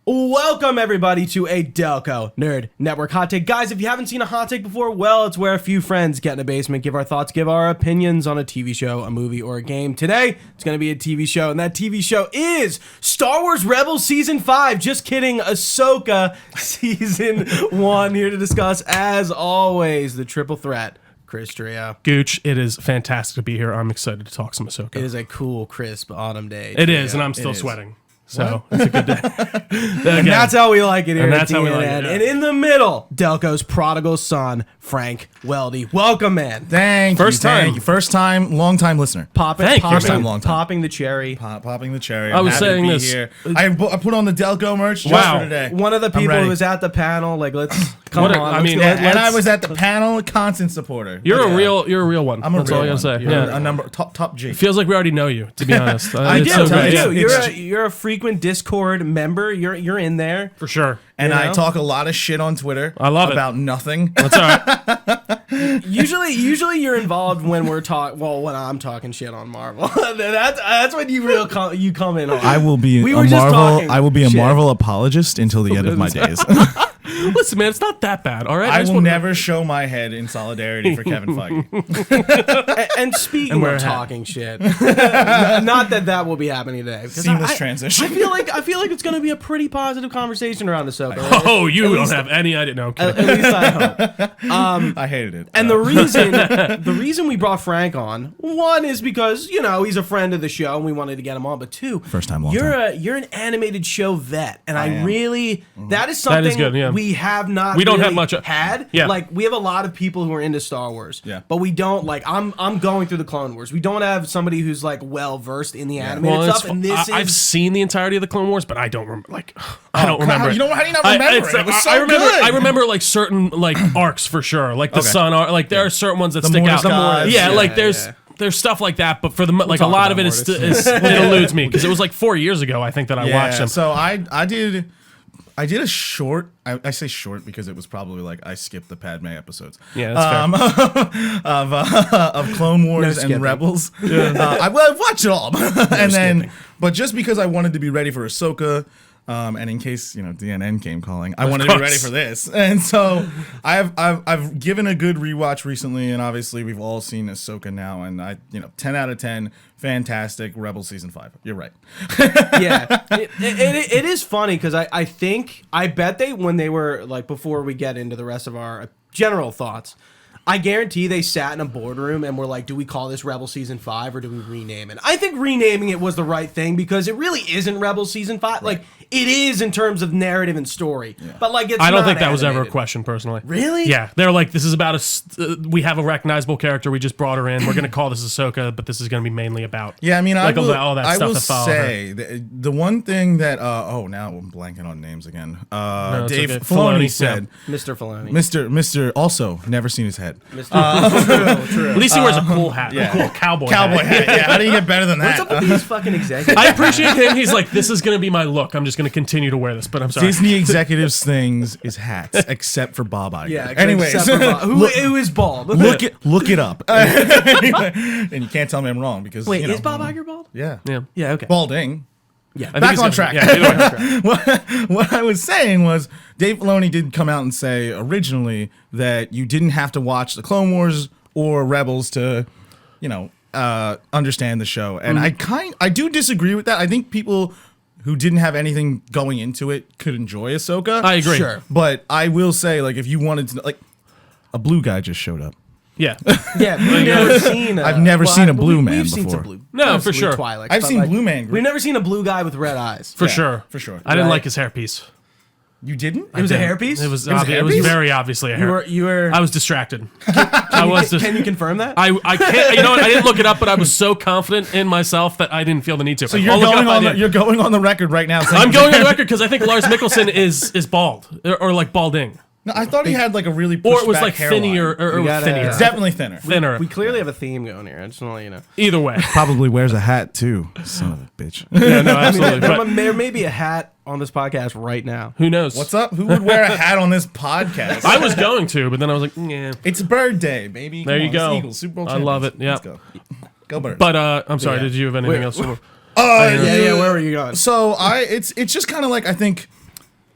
Welcome everybody to a Delco Nerd Network Hot Take. Guys, if you haven't seen a hot take before, well, it's where a few friends get in a basement, give our thoughts, give our opinions on a TV show, a movie, or a game. Today, it's going to be a TV show, and that TV show is Star Wars Rebels Season 5. Just kidding, Ahsoka Season 1. Here to discuss, as always, the triple threat. Chris Trio. Gooch, it is fantastic to be here. I'm excited to talk some Ahsoka. It is a cool, crisp autumn day. It is, and I'm still sweating. So it's a good day. And that's how we like it here. And at that's how we DNN. like it. Yeah. And in the middle, Delco's prodigal son, Franke Welde. Welcome, man. Thank you. First time, long time listener. Thank you, First time, long time. Popping the cherry. Popping the cherry. I was happy saying to be this. here. I put on the Delco merch just for today. One of the people ready. who was at the panel, like, let's come on. I mean, and I was at the panel, a constant supporter. You're a real one. I'm a That's real all I one. gotta say. You're Yeah. a number top G. Feels like we already know you, to be honest. I It's do. so I good. do. You're a frequent Discord member. You're in there. For sure. And You know? I talk a lot of shit on Twitter. I love it. About nothing. That's all right. Usually you're involved when we're when I'm talking shit on Marvel. that's when you come in on. I will be We a were just Marvel. talking I will be a shit. Marvel apologist until the end of my days. Listen, man, it's not that bad, all right? I just will wanna- never show my head in solidarity for Kevin Feige. And speaking wear of a hat. talking shit, not that will be happening today. because Seamless transition. I feel like it's going to be a pretty positive conversation around Ahsoka. Oh, you don't least- have any idea. No, I'm At kidding. least I hope. I hated it. And the reason we brought Frank on, one is because he's a friend of the show and we wanted to get him on, but two, First time, long time. you're an animated show vet, and I am. really that is something That is good, yeah. we have not. We don't really have much- had. Yeah. Like we have a lot of people who are into Star Wars. Yeah. But we don't like. I'm going through the Clone Wars. We don't have somebody who's like well versed in the animated Well, stuff. And this I've is seen the entirety of the Clone Wars, but I don't remember. I don't remember. You know how do you not remember it? It was so I remember. good. I remember like certain like arcs for sure, like the Okay. Sun arc. Like there are certain ones that stick out. Mortis gods. Yeah, Yeah, like there's stuff like that, but for the like a talk lot about of it is Mortis. it eludes me because it was like 4 years ago I think that I watched them. So I did a short. I say short because it was probably like I skipped the Padme episodes. Yeah, that's fair. Of Clone Wars skipping. and Rebels. I've watched it all, but just because I wanted to be ready for Ahsoka. And in case DNN came calling, I wanted to be ready for this, and so I've given a good rewatch recently, and obviously we've all seen Ahsoka now, and 10 out of 10, fantastic. Rebel season 5. You're right. yeah, it is funny because I bet when they were like before we get into the rest of our general thoughts, I guarantee they sat in a boardroom and were like, do we call this Rebel Season 5 or do we rename it? I think renaming it was the right thing because it really isn't Rebel Season 5. Right. Like, it is in terms of narrative and story. Yeah. But, like, it's I don't not think that was ever a animated. question, personally. Really? Yeah. They're like, this is about we have a recognizable character. We just brought her in. We're going to call this Ahsoka, but this is going to be mainly about. Yeah, I mean, like, all that stuff that followed say the one thing that now I'm blanking on names again. Dave okay. Filoni Filoni, said, Mr. Filoni. Mr. Also never seen his head. True. At least he wears a cool hat, a cool cowboy hat. hat. Yeah, how do you get better than What's that? up with these fucking executives? I appreciate him. He's like, this is going to be my look. I'm just going to continue to wear this, but I'm sorry. Disney executives' things is hats, except for Bob Iger. Yeah. Anyways, except for Bob, who is bald? look it up. Anyway, and you can't tell me I'm wrong because Wait, is Bob Iger bald? Yeah. Yeah. Okay. Balding. Yeah. I think Back he's on gonna- track. Yeah, either way. What I was saying was Dave Filoni did come out and say originally that you didn't have to watch the Clone Wars or Rebels to, understand the show. And I do disagree with that. I think people who didn't have anything going into it could enjoy Ahsoka. I agree. Sure. But I will say, like, if you wanted to, like, a blue guy just showed up. Yeah. Yeah, we've never seen. I've never seen a blue man we've seen before. some blue. No, we've for seen sure. Twi'leks, I've but, seen like, Blue Man Group. We've never seen a blue guy with red eyes. For sure. For sure. I didn't Right. like his hairpiece. You didn't? It was a hairpiece. It was a very obviously a hair. You were. I was distracted. Can you confirm that? I can't. You know what? I didn't look it up, but I was so confident in myself that I didn't feel the need to. So you're going on the record right now. Saying I'm going on the record because I think Lars Mikkelsen is bald or like balding, No, I thought he had like a really or it was pushed like back hairline. thinner or We gotta- thinner. It's definitely thinner. Thinner. We clearly have a theme going here. I just want to let you know. Either way. Probably wears a hat too. Son of a bitch. Yeah, no, absolutely. But There may be a hat on this podcast right now. who knows? What's up? Who would wear a hat on this podcast? I was going to, but then I was like, yeah. It's Bird Day, baby. There Come you on, go. it's Eagles, Super Bowl I love champions. it, yeah. Let's go. Go Bird. But I'm sorry. Yeah. Did you have anything Wait, else? Yeah, where were you going? So it's just kind of like I think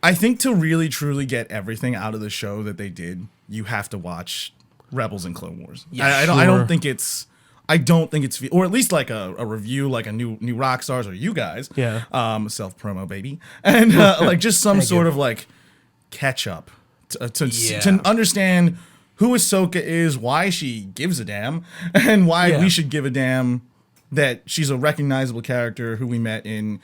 I think to really truly get everything out of the show that they did, you have to watch Rebels and Clone Wars. Yeah, I don't think it's or at least like a review, like a new rock stars or you guys. Yeah. Self promo baby, and like just some sort of like catch up to understand who Ahsoka is, why she gives a damn, and why we should give a damn that she's a recognizable character who we met in.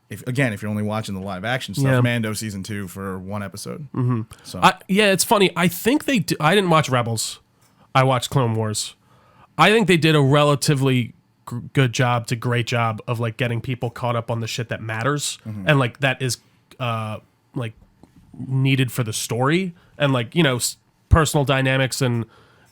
If you're only watching the live action stuff, Mando season 2 for one episode. Mm-hmm. So it's funny. I think they. I didn't watch Rebels. I watched Clone Wars. I think they did a relatively great job of like getting people caught up on the shit that matters and like that is like needed for the story and like personal dynamics and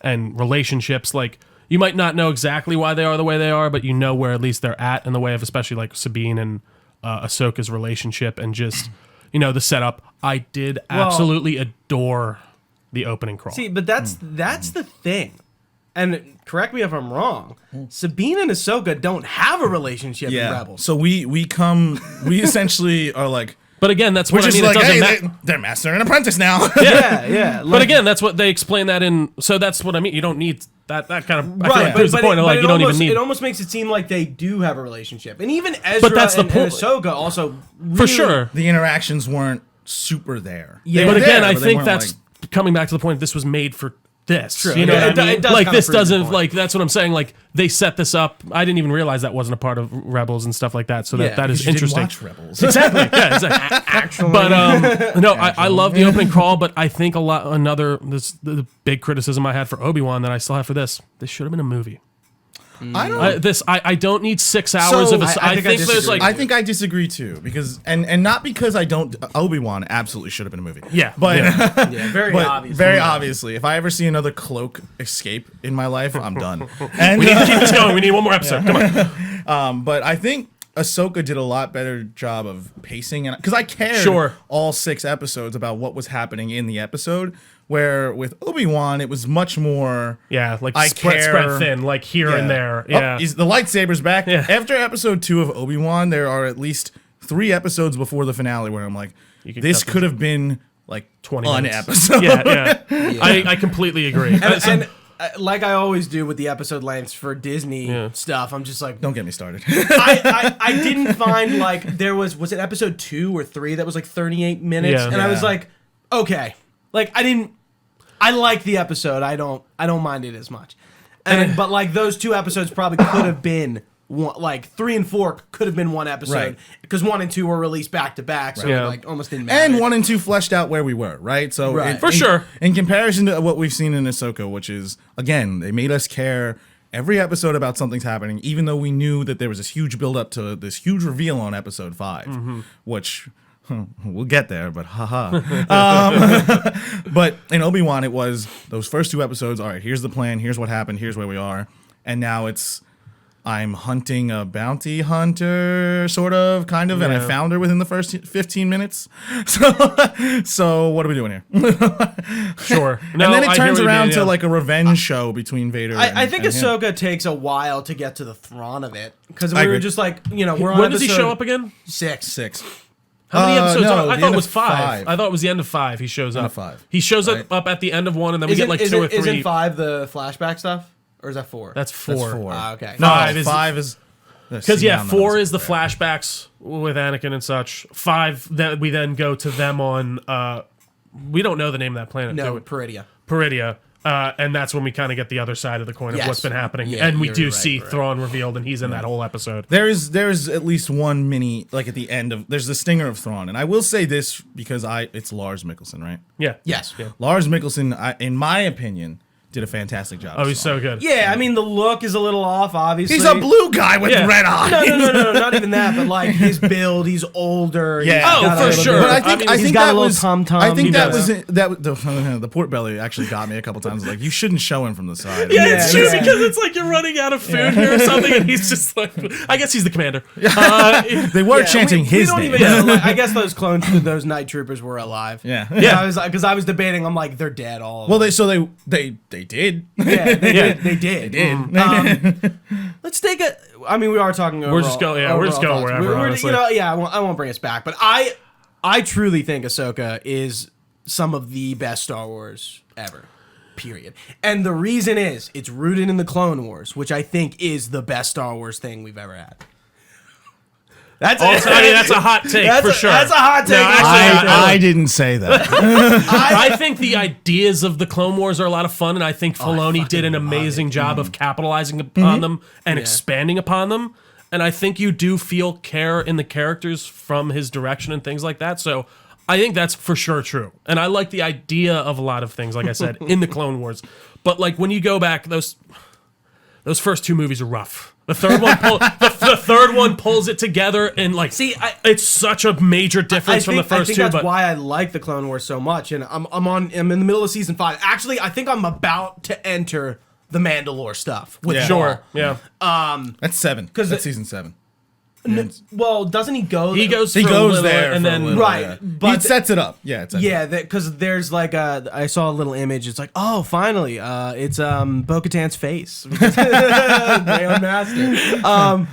relationships. Like you might not know exactly why they are the way they are, but you know where at least they're at in the way of especially like Sabine and Ahsoka's relationship and just the setup. I did absolutely adore the opening crawl. See, but that's the thing. And correct me if I'm wrong. Sabine and Ahsoka don't have a relationship in Rebels. So we essentially are like. But again, that's what I mean. Like, they're master and apprentice now. Yeah. But again, that's what they explain that in. So that's what I mean. You don't need that kind of. I feel like but there's the point of like you don't even need. It almost makes it seem like they do have a relationship, and even Ezra and Ahsoka also. Really, for sure, the interactions weren't super there. Yeah, but again, I think that's coming back to the point. This was made for this. True. You know what I mean? Like this doesn't like that's what I'm saying. Like they set this up. I didn't even realize that wasn't a part of Rebels and stuff like that. So that is interesting. Didn't watch Rebels. Exactly. Yeah. Exactly. Actually, but I love the opening crawl. But I think the big criticism I had for Obi-Wan that I still have for this should have been a movie. I don't need 6 hours of. I think there's like. I think I disagree too because and not because I don't. Obi-Wan absolutely should have been a movie. Yeah, but very obviously, if I ever see another cloak escape in my life, I'm done. And we need to keep this going. We need one more episode. Come on. But I think Ahsoka did a lot better job of pacing, and because I cared all 6 episodes about what was happening in the episode. Where with Obi-Wan, it was much more. Yeah, like spread thin, like here and there. Yeah, the lightsaber's back. Yeah. After episode 2 of Obi-Wan, there are at least 3 episodes before the finale where I'm like, this could have been like 20 an minutes. episode. Yeah. I completely agree. And like I always do with the episode lengths for Disney stuff, I'm just like, don't get me started. I didn't find like there was it episode 2 or 3 that was like 38 minutes, and I was like, okay. Like I like the episode. I don't mind it as much. But like those 2 episodes probably could have been one, like 3 and 4 could have been one episode because 1 and 2 were released back to back, so it like almost didn't matter. And 1 and 2 fleshed out where we were, right? So for sure, in comparison to what we've seen in Ahsoka, which is again they made us care every episode about something's happening, even though we knew that there was this huge build up to this huge reveal on episode 5, which. We'll get there, but haha. But in Obi-Wan, it was those first 2 episodes. All right, here's the plan. Here's what happened. Here's where we are. And now it's I'm hunting a bounty hunter, sort of, kind of, and I found her within the first 15 minutes. So what are we doing here? Sure. No, and then it turns around to like a revenge show between Vader. I think Ahsoka takes a while to get to the Thrawn of it because we were just like, we're on. When does he show up again? 6. How many episodes? I thought it was 5. 5. I thought it was the end of 5. He shows up. 5. He shows up at the end of 1, and then we get like 2 or 3. Isn't 5 the flashback stuff, or is that 4? That's 4. That's 4. Okay. No, 5 is because 4 is the flashbacks with Anakin and such. 5 that we then go to them on. We don't know the name of that planet. No, Peridia. And that's when we kind of get the other side of the coin of what's been happening. Yeah, and we do see Thrawn revealed, and he's in that whole episode. There's at least one mini, like at the end of, there's the stinger of Thrawn. And I will say this because it's Lars Mikkelsen, right? Yeah. Yes. Yeah. Lars Mikkelsen, in my opinion, did a fantastic job. Oh, he's so good. Yeah, I mean, the look is a little off, obviously. He's a blue guy with red eyes. No, not even that, but like his build, he's older. Yeah. For sure. But I think he's got a little tum-tum. I think the port belly actually got me a couple times. Like, you shouldn't show him from the side. Yeah, it's true because it's like you're running out of food here or something, and he's just like, I guess he's the commander. They were chanting his name. I guess those night troopers were alive. Yeah. Because I was debating. I'm like, they're dead. All well, they did. Yeah, they did. Let's take a. I mean, we are talking. We're just going. Yeah, we're just going wherever. Honestly. I won't bring us back. But I I truly think Ahsoka is some of the best Star Wars ever. Period. And the reason is it's rooted in the Clone Wars, which I think is the best Star Wars thing we've ever had. That's a hot take for sure. That's a hot take. I didn't say that. I think the ideas of the Clone Wars are a lot of fun, and I think Filoni did an amazing job of capitalizing upon them and expanding upon them. And I think you do feel care in the characters from his direction and things like that. So I think that's for sure true. And I like the idea of a lot of things, like I said, in the Clone Wars. But like when you go back, those first two movies are rough. The third one pulls it together, and like, it's such a major difference from the first two. two. That's why I like the Clone Wars so much, and I'm in the middle of season 5. Actually, I think I'm about to enter the Mandalore stuff. With Sure, yeah. That's 7. Because that's season 7. Well, doesn't he go? He goes there, and then right. But he sets it up. Yeah, because there's like I saw a little image. It's like, oh, finally, it's Bo-Katan's face. They unmasked.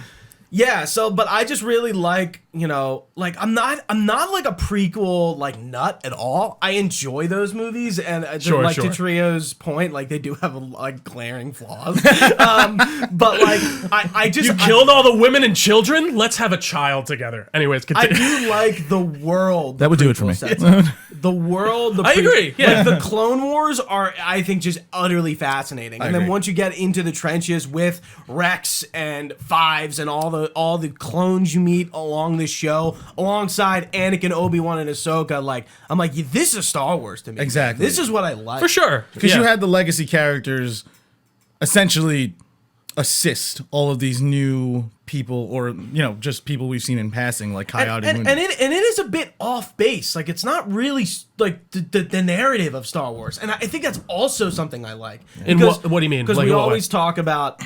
Yeah. So, but I just really like, like I'm not like a prequel like nut at all. I enjoy those movies, and to Trio's point, like they do have like glaring flaws. But like I just killed all the women and children. Let's have a child together. Anyways, continue. I do like the world. That would do it for me. The world. I agree. Yeah, like, the Clone Wars are, I think, just utterly fascinating. And then once you get into the trenches with Rex and Fives and all the clones you meet along this show, alongside Anakin, Obi-Wan, and Ahsoka, like I'm like, this is Star Wars to me. Exactly. This is what I like for sure. Because you had the legacy characters essentially assist all of these new people, or just people we've seen in passing, like Coyote. And it is a bit off base. Like it's not really like the narrative of Star Wars, and I think that's also something I like. And what do you mean? Because like, we always talk about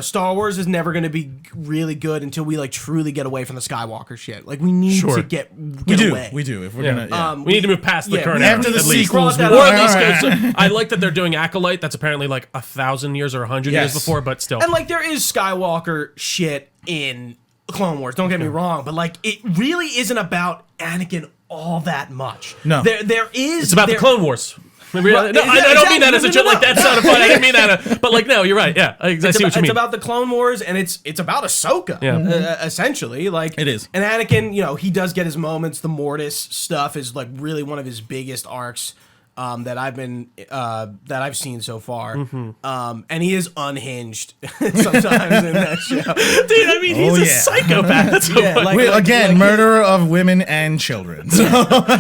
Star Wars is never going to be really good until we like truly get away from the Skywalker shit. Like we need to get away. We do if we're gonna. We need to move past the current after era, the sequels. Or at least I like that they're doing Acolyte. That's apparently like 1,000 years or 100 years before, but still. And like there is Skywalker shit in Clone Wars, don't get me wrong, but like it really isn't about Anakin all that much. No, there is. It's about the Clone Wars. I don't mean that as a joke. Like that sounded funny. I didn't mean that. But like, no, you're right. Yeah, I see what you mean. It's about the Clone Wars, and it's about Ahsoka. Yeah, essentially, like it is. And Anakin, he does get his moments. The Mortis stuff is like really one of his biggest arcs. That I've seen so far, and he is unhinged sometimes in that show. Dude, I mean, he's a psychopath. That's murderer of women and children. So.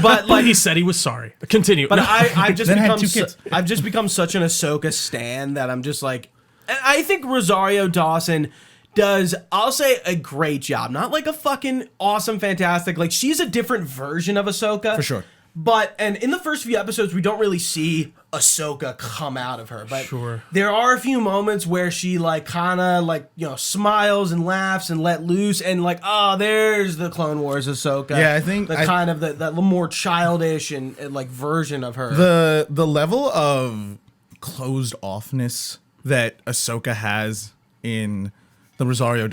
But like he said, he was sorry. Continue. But I've just become such an Ahsoka stan that I'm just like, and I think Rosario Dawson does, I'll say, a great job. Not like a fucking awesome, fantastic. Like she's a different version of Ahsoka for sure. And in the first few episodes, we don't really see Ahsoka come out of her. But there are a few moments where she like kind of like, smiles and laughs and let loose and like, oh, there's the Clone Wars Ahsoka. Yeah, I think that more childish and like version of her. The level of closed offness that Ahsoka has in the Rosario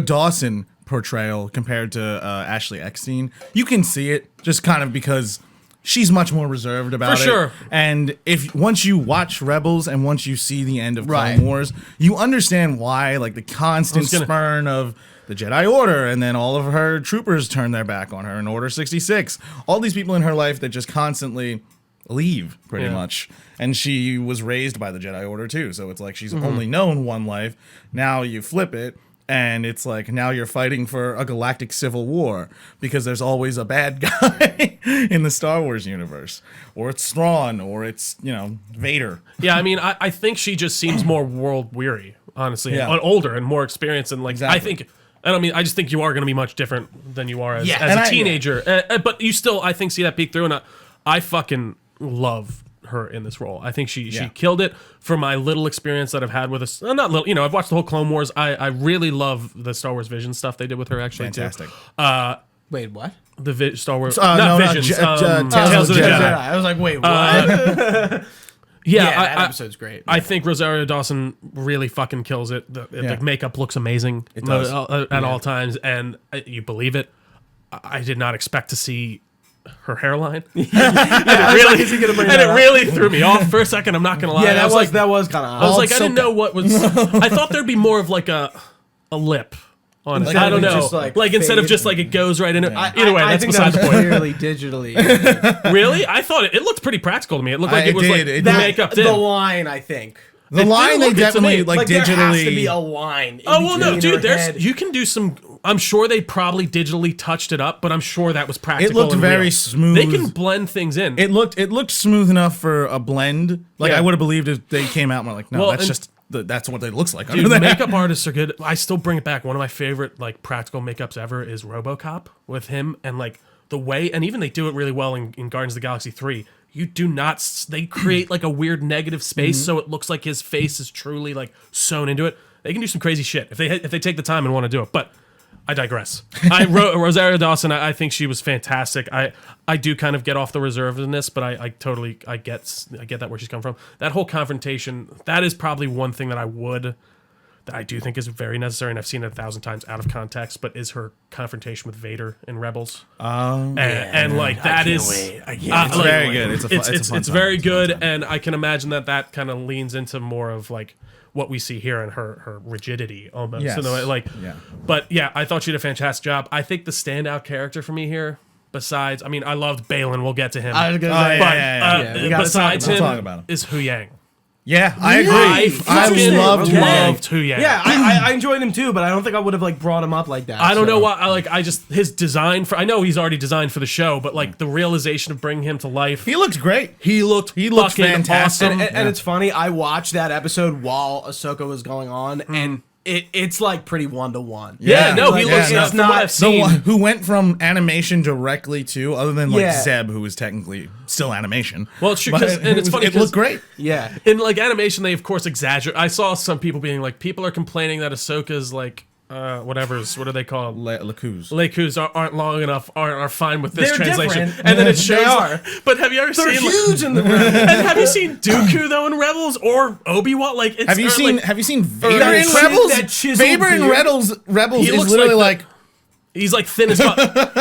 Dawson portrayal compared to Ashley Eckstein, you can see it just kind of because she's much more reserved about it. For sure. And once you watch Rebels and once you see the end of Clone Wars, you understand why, like the constant spurn of the Jedi Order, and then all of her troopers turn their back on her in Order 66. All these people in her life that just constantly leave, pretty much. And she was raised by the Jedi Order too, so it's like she's only known one life. Now you flip it, and it's like now you're fighting for a galactic civil war because there's always a bad guy in the Star Wars universe. Or it's Thrawn, or it's, Vader. Yeah, I mean, I think she just seems more world weary, honestly. Yeah. And older and more experienced. And like, I just think you are going to be much different than you are as a teenager. But you still, I think, see that peek through. And I fucking love her in this role. I think she killed it. For my little experience that I've had with us, not little, I've watched the whole Clone Wars. I really love the Star Wars Vision stuff they did with her. Actually, fantastic. Wait, what? The Star Wars Visions. Tales of the Jedi. I was like, wait, what? That episode's great. I think Rosario Dawson really fucking kills it. The makeup looks amazing at all times, and you believe it. I did not expect to see her hairline. It really threw me off for a second. I'm not gonna lie. Yeah, I was like, that was kind of I was like, I didn't know what was. I thought there'd be more of like a lip on it. Instead I don't of know. just, like instead of just like it goes right in it. I Either way, I that's think beside that the was point. clearly digitally. Really? I thought it looked pretty practical to me. It looked like It it was did. like It the did. makeup did. The line, I think. The It line did they look good to definitely me. like There has to digitally. be a line. in Oh well, no, between dude. her There's head. you can do some. I'm sure they probably digitally touched it up, but I'm sure that was practical. It looked and very real. smooth. They can blend things in. It looked smooth enough for a blend. Like Yeah. I would have believed if they came out and were like, no, Well, that's and- just that's what it looks like. Dude, under there. makeup artists are good. I still bring it back. One of my favorite like practical makeups ever is RoboCop with him and like the way, and even they do it really well in Guardians of the Galaxy 3. You do not. They create like a weird negative space so it looks like his face is truly like sewn into it. They can do some crazy shit if they take the time and want to do it. But I digress. Rosario Dawson, I think she was fantastic. I do kind of get off the reservedness, but I totally get that where she's come from. That whole confrontation, that is probably one thing that I do think is very necessary, and I've seen it 1,000 times out of context, but is her confrontation with Vader in Rebels. And like that is It's very good. It's a fun it's time. very It's a fun good, time. and I can imagine that kind of leans into more of like what we see here in her rigidity almost. Yes. In the way, like, Yeah. But yeah, I thought she did a fantastic job. I think the standout character for me here, besides, I mean, I loved Balin. We'll get to him. I was gonna Oh, say, But yeah, we gotta besides talk him, about him. Talk about him. is Hu Yang. Yeah, I agree. I I fucking loved Hu Yang. Yeah, I enjoyed him too, but I don't think I would have like brought him up like that. I don't so. know why. I just his design for. I know he's already designed for the show, but like the realization of bringing him to life, He looked great. he looked fucking fantastic. awesome. And it's funny. I watched that episode while Ahsoka was going on, and it's like pretty 1-to-1. yeah, no, he Like, looks. it's From what not I've The seen, one who went from animation directly to, other than like Yeah. Zeb, who was technically still animation. Well, it's true, But 'cause- and it's funny It 'cause- looked great. Yeah. in like animation, they of course exaggerate. I saw some people being like, people are complaining that Ahsoka's like, what are they called? Lacuz. Leikus aren't long enough, are fine with this They're translation, different. and then it They shows. are. But have you ever They're seen? huge in the room. And have you seen Dooku though in Rebels or Obi-Wan? Like, it's, Have you or, seen like, Have you seen Vader that in chisel- Rebels? that chiseled Vader in beard? Rebels He is looks literally like like he's like thin as fuck.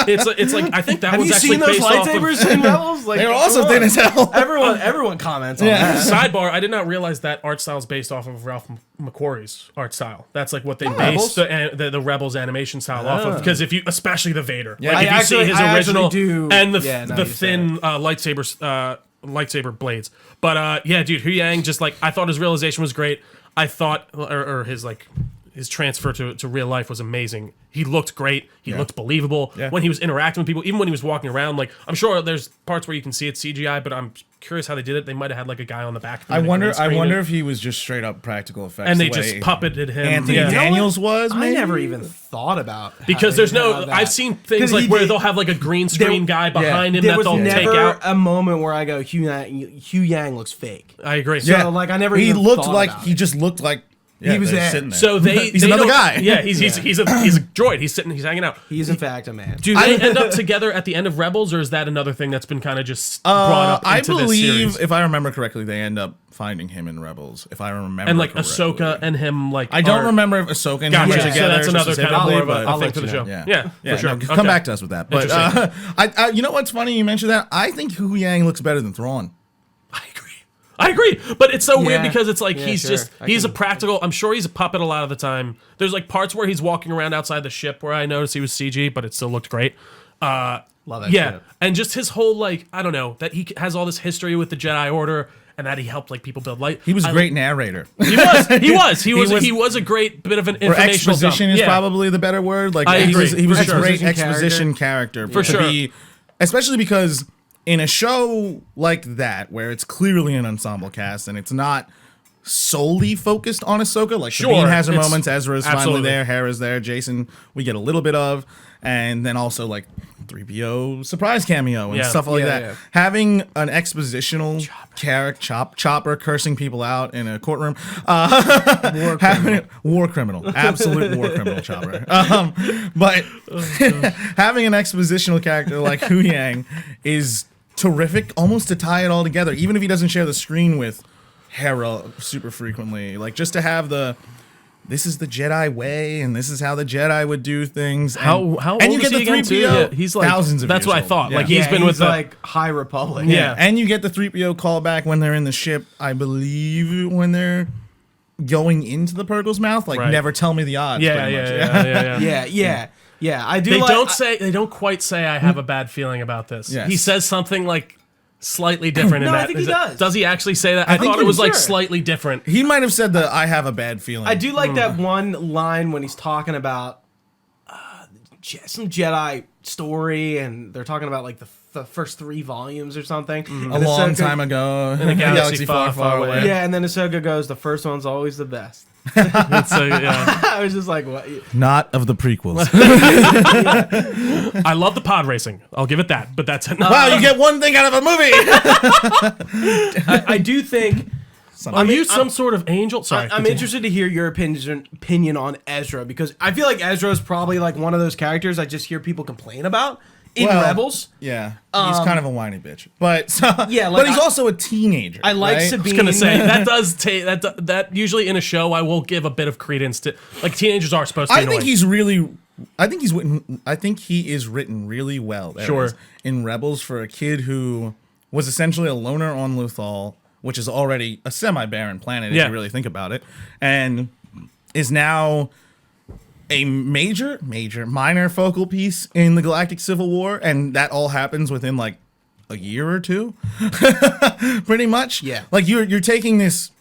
It's like I think that Have was you actually seen those based off of. lightsabers in Rebels? Like, they're also come thin on. as hell. Everyone comments on Yeah. that. Sidebar: I did not realize that art style is based off of Ralph McQuarrie's art style. That's like what they Rebels? based the Rebels animation style off of. Because if you, especially the Vader, Yeah. like if I you see actually- his I original actually do- and yeah, now the you say thin lightsaber blades. But yeah, dude, Hu Yang just like I thought his realization was great. I thought or his like. His transfer to real life was amazing. He looked great. He looked believable Yeah. when he was interacting with people. Even when he was walking around, like I'm sure there's parts where you can see it's CGI, but I'm curious how they did it. They might have had like a guy on the back. I wonder if he was just straight up practical effects. and the they just way puppeted him. Anthony Yeah. Daniels was. I maybe? never even thought about Because having there's that. no, I've seen things 'Cause like he where did- they'll have like a green screen guy behind him there that was they'll never take out. a moment where I go, Hugh Yang looks fake. I agree. Yeah. like, I never He even looked thought like about he it. just looked like yeah, was they're there. sitting there. So he's they another don't- guy. Yeah, he's a droid. He's hanging out. He's in fact a man. Do they end up together at the end of Rebels, or is that another thing that's been kind of just brought up I into this believe, series? if I remember correctly, they end up finding him in Rebels. If I remember, And like correctly. Ahsoka and him, like I don't are- remember if Ahsoka and Gotcha. him were So together. that's another kind of more of specifically, a but- thing for the show. Yeah, for sure. no, Okay. come back to us with that. But Interesting. you know what's funny? You mentioned that. I think Hu Yang looks better than Thrawn. I agree, but it's so weird Yeah. because it's like Yeah, he's sure. just he's a practical. I'm sure he's a puppet a lot of the time. There's like parts where he's walking around outside the ship where I noticed he was CG, but it still looked great. Love that Yeah, shit. and just his whole like I don't know that he has all this history with the Jedi Order and that he helped like people build light. He was a great narrator. He was a great bit of an Or informational exposition dump. is Yeah. probably the better word. Like I he agree, was, he was for a sure. great Exposition exposition character For to sure. be, especially because in a show like that where it's clearly an ensemble cast and it's not solely focused on Ahsoka. Like Sure, Sabine has her it's- moments, Ezra's finally absolutely. there, Hera's there, Jason we get a little bit of, and then also like 3PO surprise cameo and Yeah. stuff like Yeah, that. yeah. Having an expositional character, Chopper cursing people out in a courtroom, war criminal, absolute war criminal, Chopper. But having an expositional character like Hu Yang is terrific, almost to tie it all together, even if he doesn't share the screen with Hera super frequently. Like just to have the this is the Jedi way, and this is how the Jedi would do things. And, How and old you is get he the again, too? 3PO. Yeah, he's like thousands of That's years what I old. thought. Yeah. Like he's been with like High Republic. Yeah. And you get the 3PO callback when they're in the ship, I believe, when they're going into the Purgle's mouth. Like, Right. never tell me the odds. Yeah, pretty much. Yeah. I do. They don't quite say I have a bad feeling about this. Yes. He says something like slightly different in No, I that. think he Is it- does. Does he actually say that? I think thought it was I'm like sure. slightly different. He might have said that I have a bad feeling. I do like that one line when he's talking about some Jedi story, and they're talking about like the first 3 volumes or something. A long time ago. In a galaxy far, far away. Yeah, and then Ahsoka goes, "The first one's always the best." So, yeah. I was just like, "What?" Not of the prequels. I love the pod racing. I'll give it that, but that's enough. Wow, you get one thing out of a movie. I do think. Are you some sort of angel? Sorry, I'm continue. interested to hear your opinion on Ezra, because I feel like Ezra is probably like one of those characters I just hear people complain about in Well, Rebels. Yeah, he's kind of a whiny bitch, but Yeah, but like, he's also a teenager. I like right? Sabine. I was gonna say that does take that usually in a show I will give a bit of credence to, like teenagers are supposed to be I think annoying. he's really. I think he is written really well. There Sure. is, in Rebels for a kid who was essentially a loner on Luthor, which is already a semi-barren planet if Yeah. you really think about it, and is now a minor focal piece in the Galactic Civil War, and that all happens within like a year or two, pretty much. Yeah. Like you're taking this.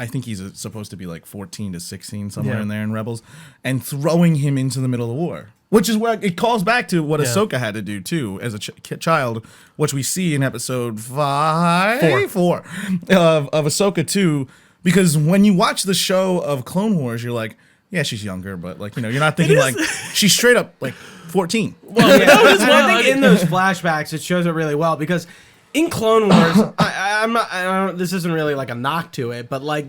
I think he's supposed to be like 14 to 16 somewhere Yeah. in there in Rebels, and throwing him into the middle of the war, which is where it calls back to what Ahsoka had to do too as a child, which we see in episode 4 of Ahsoka too. Because when you watch the show of Clone Wars, you're like, yeah, she's younger, but like, you're not thinking like she's straight up like 14. Well, yeah. And I think in those flashbacks it shows it really well, because in Clone Wars, I'm not. This isn't really like a knock to it, but like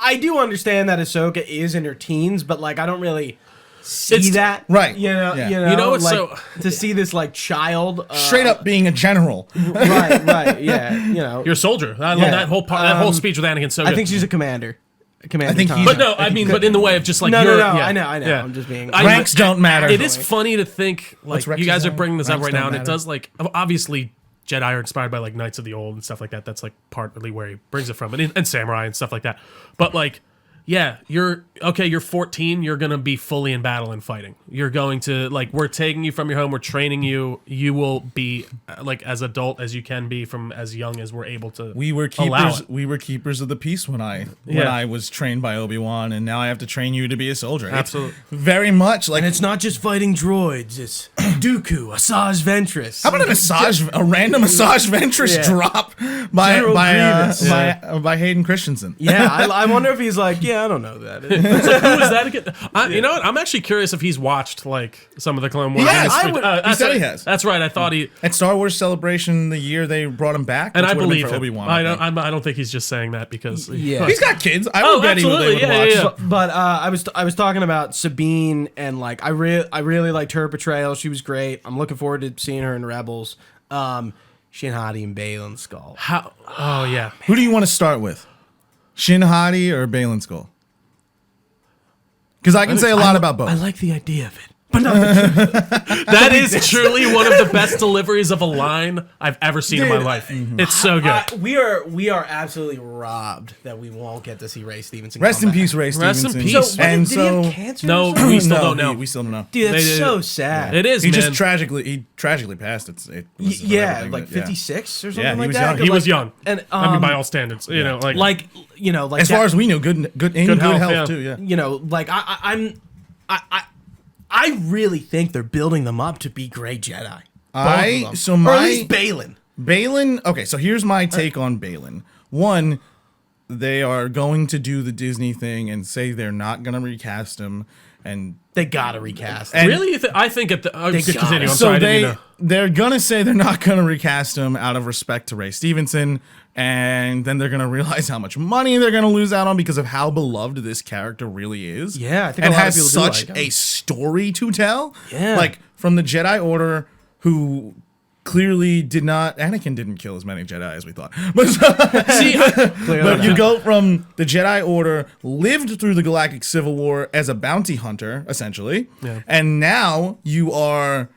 I do understand that Ahsoka is in her teens, but like I don't really see that. Right. You know. Yeah. You know. You know what's like, so- to see this like child Straight up being a general. Right. Yeah. You know. You're a soldier. I love Yeah. that whole part, that whole speech with Anakin. So I good. think she's a commander. Commander. I think Tom. he's- But no, I mean, but in the way of just like No. yeah. I know. Yeah. I'm just being. Ranks don't matter. It is funny to think like Rex's you guys are name? bringing this up Ranks right now, don't and it matter. does like obviously Jedi are inspired by like Knights of the Old and stuff like that. That's like partly where he brings it from, and samurai and stuff like that. But like, yeah, you're 14. You're gonna be fully in battle and fighting. You're going to like we're taking you from your home. We're training you. You will be like as adult as you can be from as young as we're able to. We were allow keepers. it. We were keepers of the peace when I Yeah. was trained by Obi-Wan, and now I have to train you to be a soldier. It's Absolutely. very much like. And it's not just fighting droids. It's Dooku, Asajj Ventress. How about a random Asajj Ventress Yeah. drop by General Grievous. by Hayden Christensen? Yeah, I wonder if he's like, yeah, I don't know that. Who is that again? You know what? I'm actually curious if he's watched like some of the Clone Wars. He has. That's He said right. he has. That's right. I thought he. At Star Wars Celebration, the year they brought him back, And which I would have been believe for him. Obi-Wan. I don't think he's just saying that because Yeah. He's got kids. I Oh, would bet he would absolutely. watch. Yeah. But I was talking about Sabine, and like I really liked her portrayal. She was great. I'm looking forward to seeing her in Rebels. Shin Hati and Baylan Skull. How? Oh yeah. Who do you want to start with? Shin Hati or Baylan Skull? Because I can say a lot about both. I like the idea of it, but not That is truly one of the best deliveries of a line I've ever seen in my Dude, life. It's so good. we are absolutely robbed that we won't get to see Ray Stevenson. Rest come in back. peace, Ray Rest in Stevenson. peace. So what, And did he have cancer? No, or something? we still No, don't know. We still don't know. Dude, that's They- so sad. It is. He man. just tragically passed. It was Yeah, everything like that- yeah. 56 or something Yeah, he like was that. young. He Like- was young. and I mean, by all standards, you know, like As far as we know, good Good health, health yeah. too. Yeah. you know, like I really think they're building them up to be great Jedi. Or at least Baylan. Baylan. Okay, so here's my take on Baylan. One, they are going to do the Disney thing and say they're not going to recast him, and They gotta recast. And- really. I think at the. They Continue. got it. I'm so sorry. I didn't mean to- they're gonna say they're not gonna recast him out of respect to Ray Stevenson, and then they're gonna realize how much money they're gonna lose out on because of how beloved this character really is. Yeah, I think and a lot of has people do such like him. a story to tell. Yeah. like from the Jedi Order, who clearly Anakin didn't kill as many Jedi as we thought. But, See, but you go from the Jedi Order, lived through the Galactic Civil War as a bounty hunter, essentially, and now you are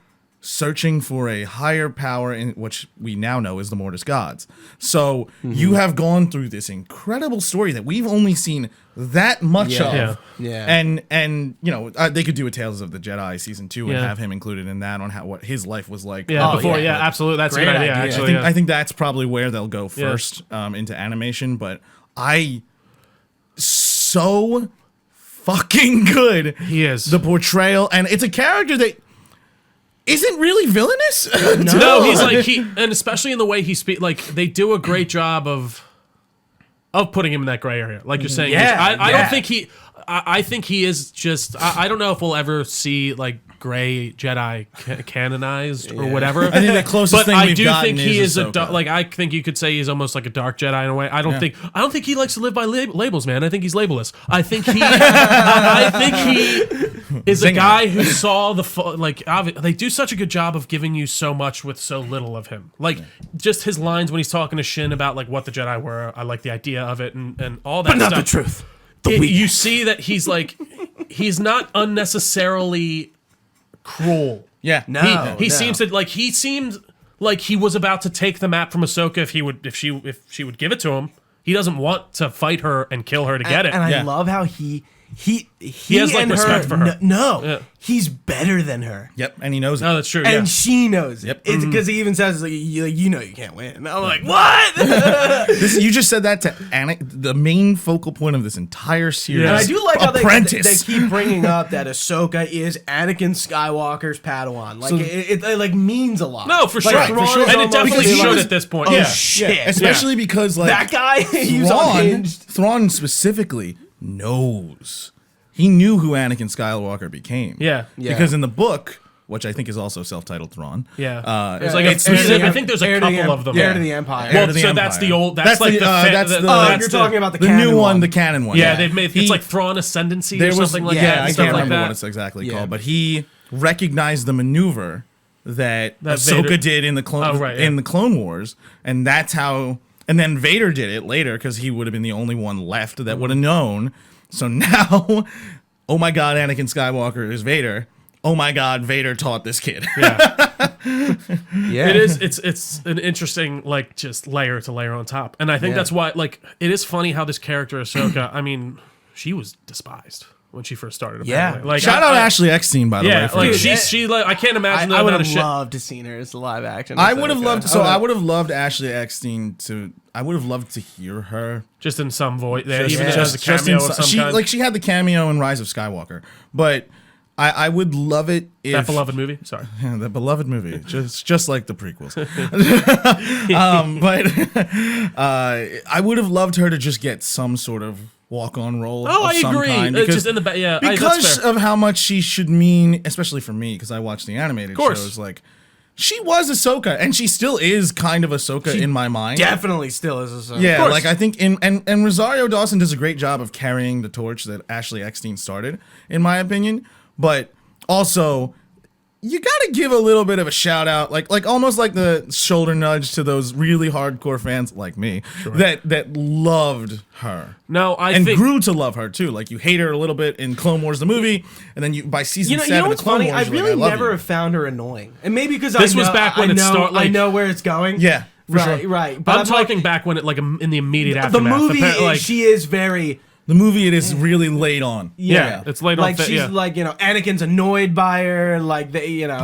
searching for a higher power, in which we now know is the Mortis gods. So you have gone through this incredible story that we've only seen that much of. And you know, they could do a Tales of the Jedi season 2 and have him included in that on what his life was like. Absolutely, that's a good idea. Actually, I think that's probably where they'll go first into animation. But so fucking good. He is the portrayal, and it's a character that isn't really villainous. No, he's like and especially in the way he speaks. Like they do a great job of putting him in that gray area, like you're saying. I don't think he. I think he is just. I don't know if we'll ever see like gray Jedi canonized or whatever. I think the closest thing we've gotten think he is Ahsoka. like I think you could say he's almost like a dark Jedi in a way. I don't think he likes to live by labels, man. I think he's labelless. I think he is a guy who saw they do such a good job of giving you so much with so little of him. Like just his lines when he's talking to Shin about like what the Jedi were. I like the idea of it and all that But not stuff. the truth. You see that he's like he's not unnecessarily cruel. Yeah. He seems to like he seemed like he was about to take the map from Ahsoka if she would give it to him. He doesn't want to fight her and kill her to get it. And I love how he has like respect for her. He's better than her. Yep, and he knows it. No, that's true. And she knows it. Yep. It's because he even says, like, you know you can't win. And I'm like, what? You just said that to the main focal point of this entire series. And I do like how Apprentice. they keep bringing up that Ahsoka is Anakin Skywalker's Padawan. Like, it like means a lot. No, for Like, sure. Thrawn For sure. is And it almost definitely like- should at this point. Oh, Yeah. shit. Yeah, especially because like That guy, he was unhinged. Thrawn specifically knows. He knew who Anakin Skywalker became. Yeah. Because in the book, which I think is also self-titled Thrawn. Yeah. There's like I think there's a couple of them. Heir to the Empire. Heir to the so Empire. that's the old. That's like you're talking about the canon new one, the canon one. Yeah, they've made it's like Thrawn Ascendancy or something like that. Yeah, I stuff can't like remember that. what it's exactly called, but he recognized the maneuver that Ahsoka Vader did in the Clone Wars, and that's how. And then Vader did it later because he would have been the only one left that would have known. So now, oh my God, Anakin Skywalker is Vader. Oh my God, Vader taught this kid. Yeah. It is. It's an interesting like just layer to layer on top, and I think that's why like it is funny how this character Ahsoka. I mean, she was despised when she first started. Apparently. Like shout out Ashley Eckstein by the way. Yeah, like she like I can't imagine. I would have loved to seen her as a live action. I would have loved. So I would have loved Ashley Eckstein to. I would have loved to hear her just in some voice. Yeah, even just as a cameo of some kind. Like she had the cameo in Rise of Skywalker, but I would love it if that beloved movie. Sorry, the beloved movie, just like the prequels. But I would have loved her to just get some sort of walk-on role. Oh, of some I agree. kind It's just in the because of how much she should mean, especially for me, because I watch the animated shows. Like she was Ahsoka, and she still is kind of Ahsoka in my mind. Definitely still is Ahsoka. Yeah, like I think and Rosario Dawson does a great job of carrying the torch that Ashley Eckstein started, in my opinion. But also, you got to give a little bit of a shout out, like almost like the shoulder nudge to those really hardcore fans like me that loved her. No, I and think grew to love her too. Like you hate her a little bit in Clone Wars the movie, and then by season 7 you know of what's Clone funny? Wars, I really love never you. have found her annoying, and maybe because this was back when it started. I know where it's going. Yeah, for right, sure. right. But I'm talking back when it like in the immediate the aftermath. movie. She is very. The movie it is really laid on. Yeah, it's laid on. Like she's like Anakin's annoyed by her. Like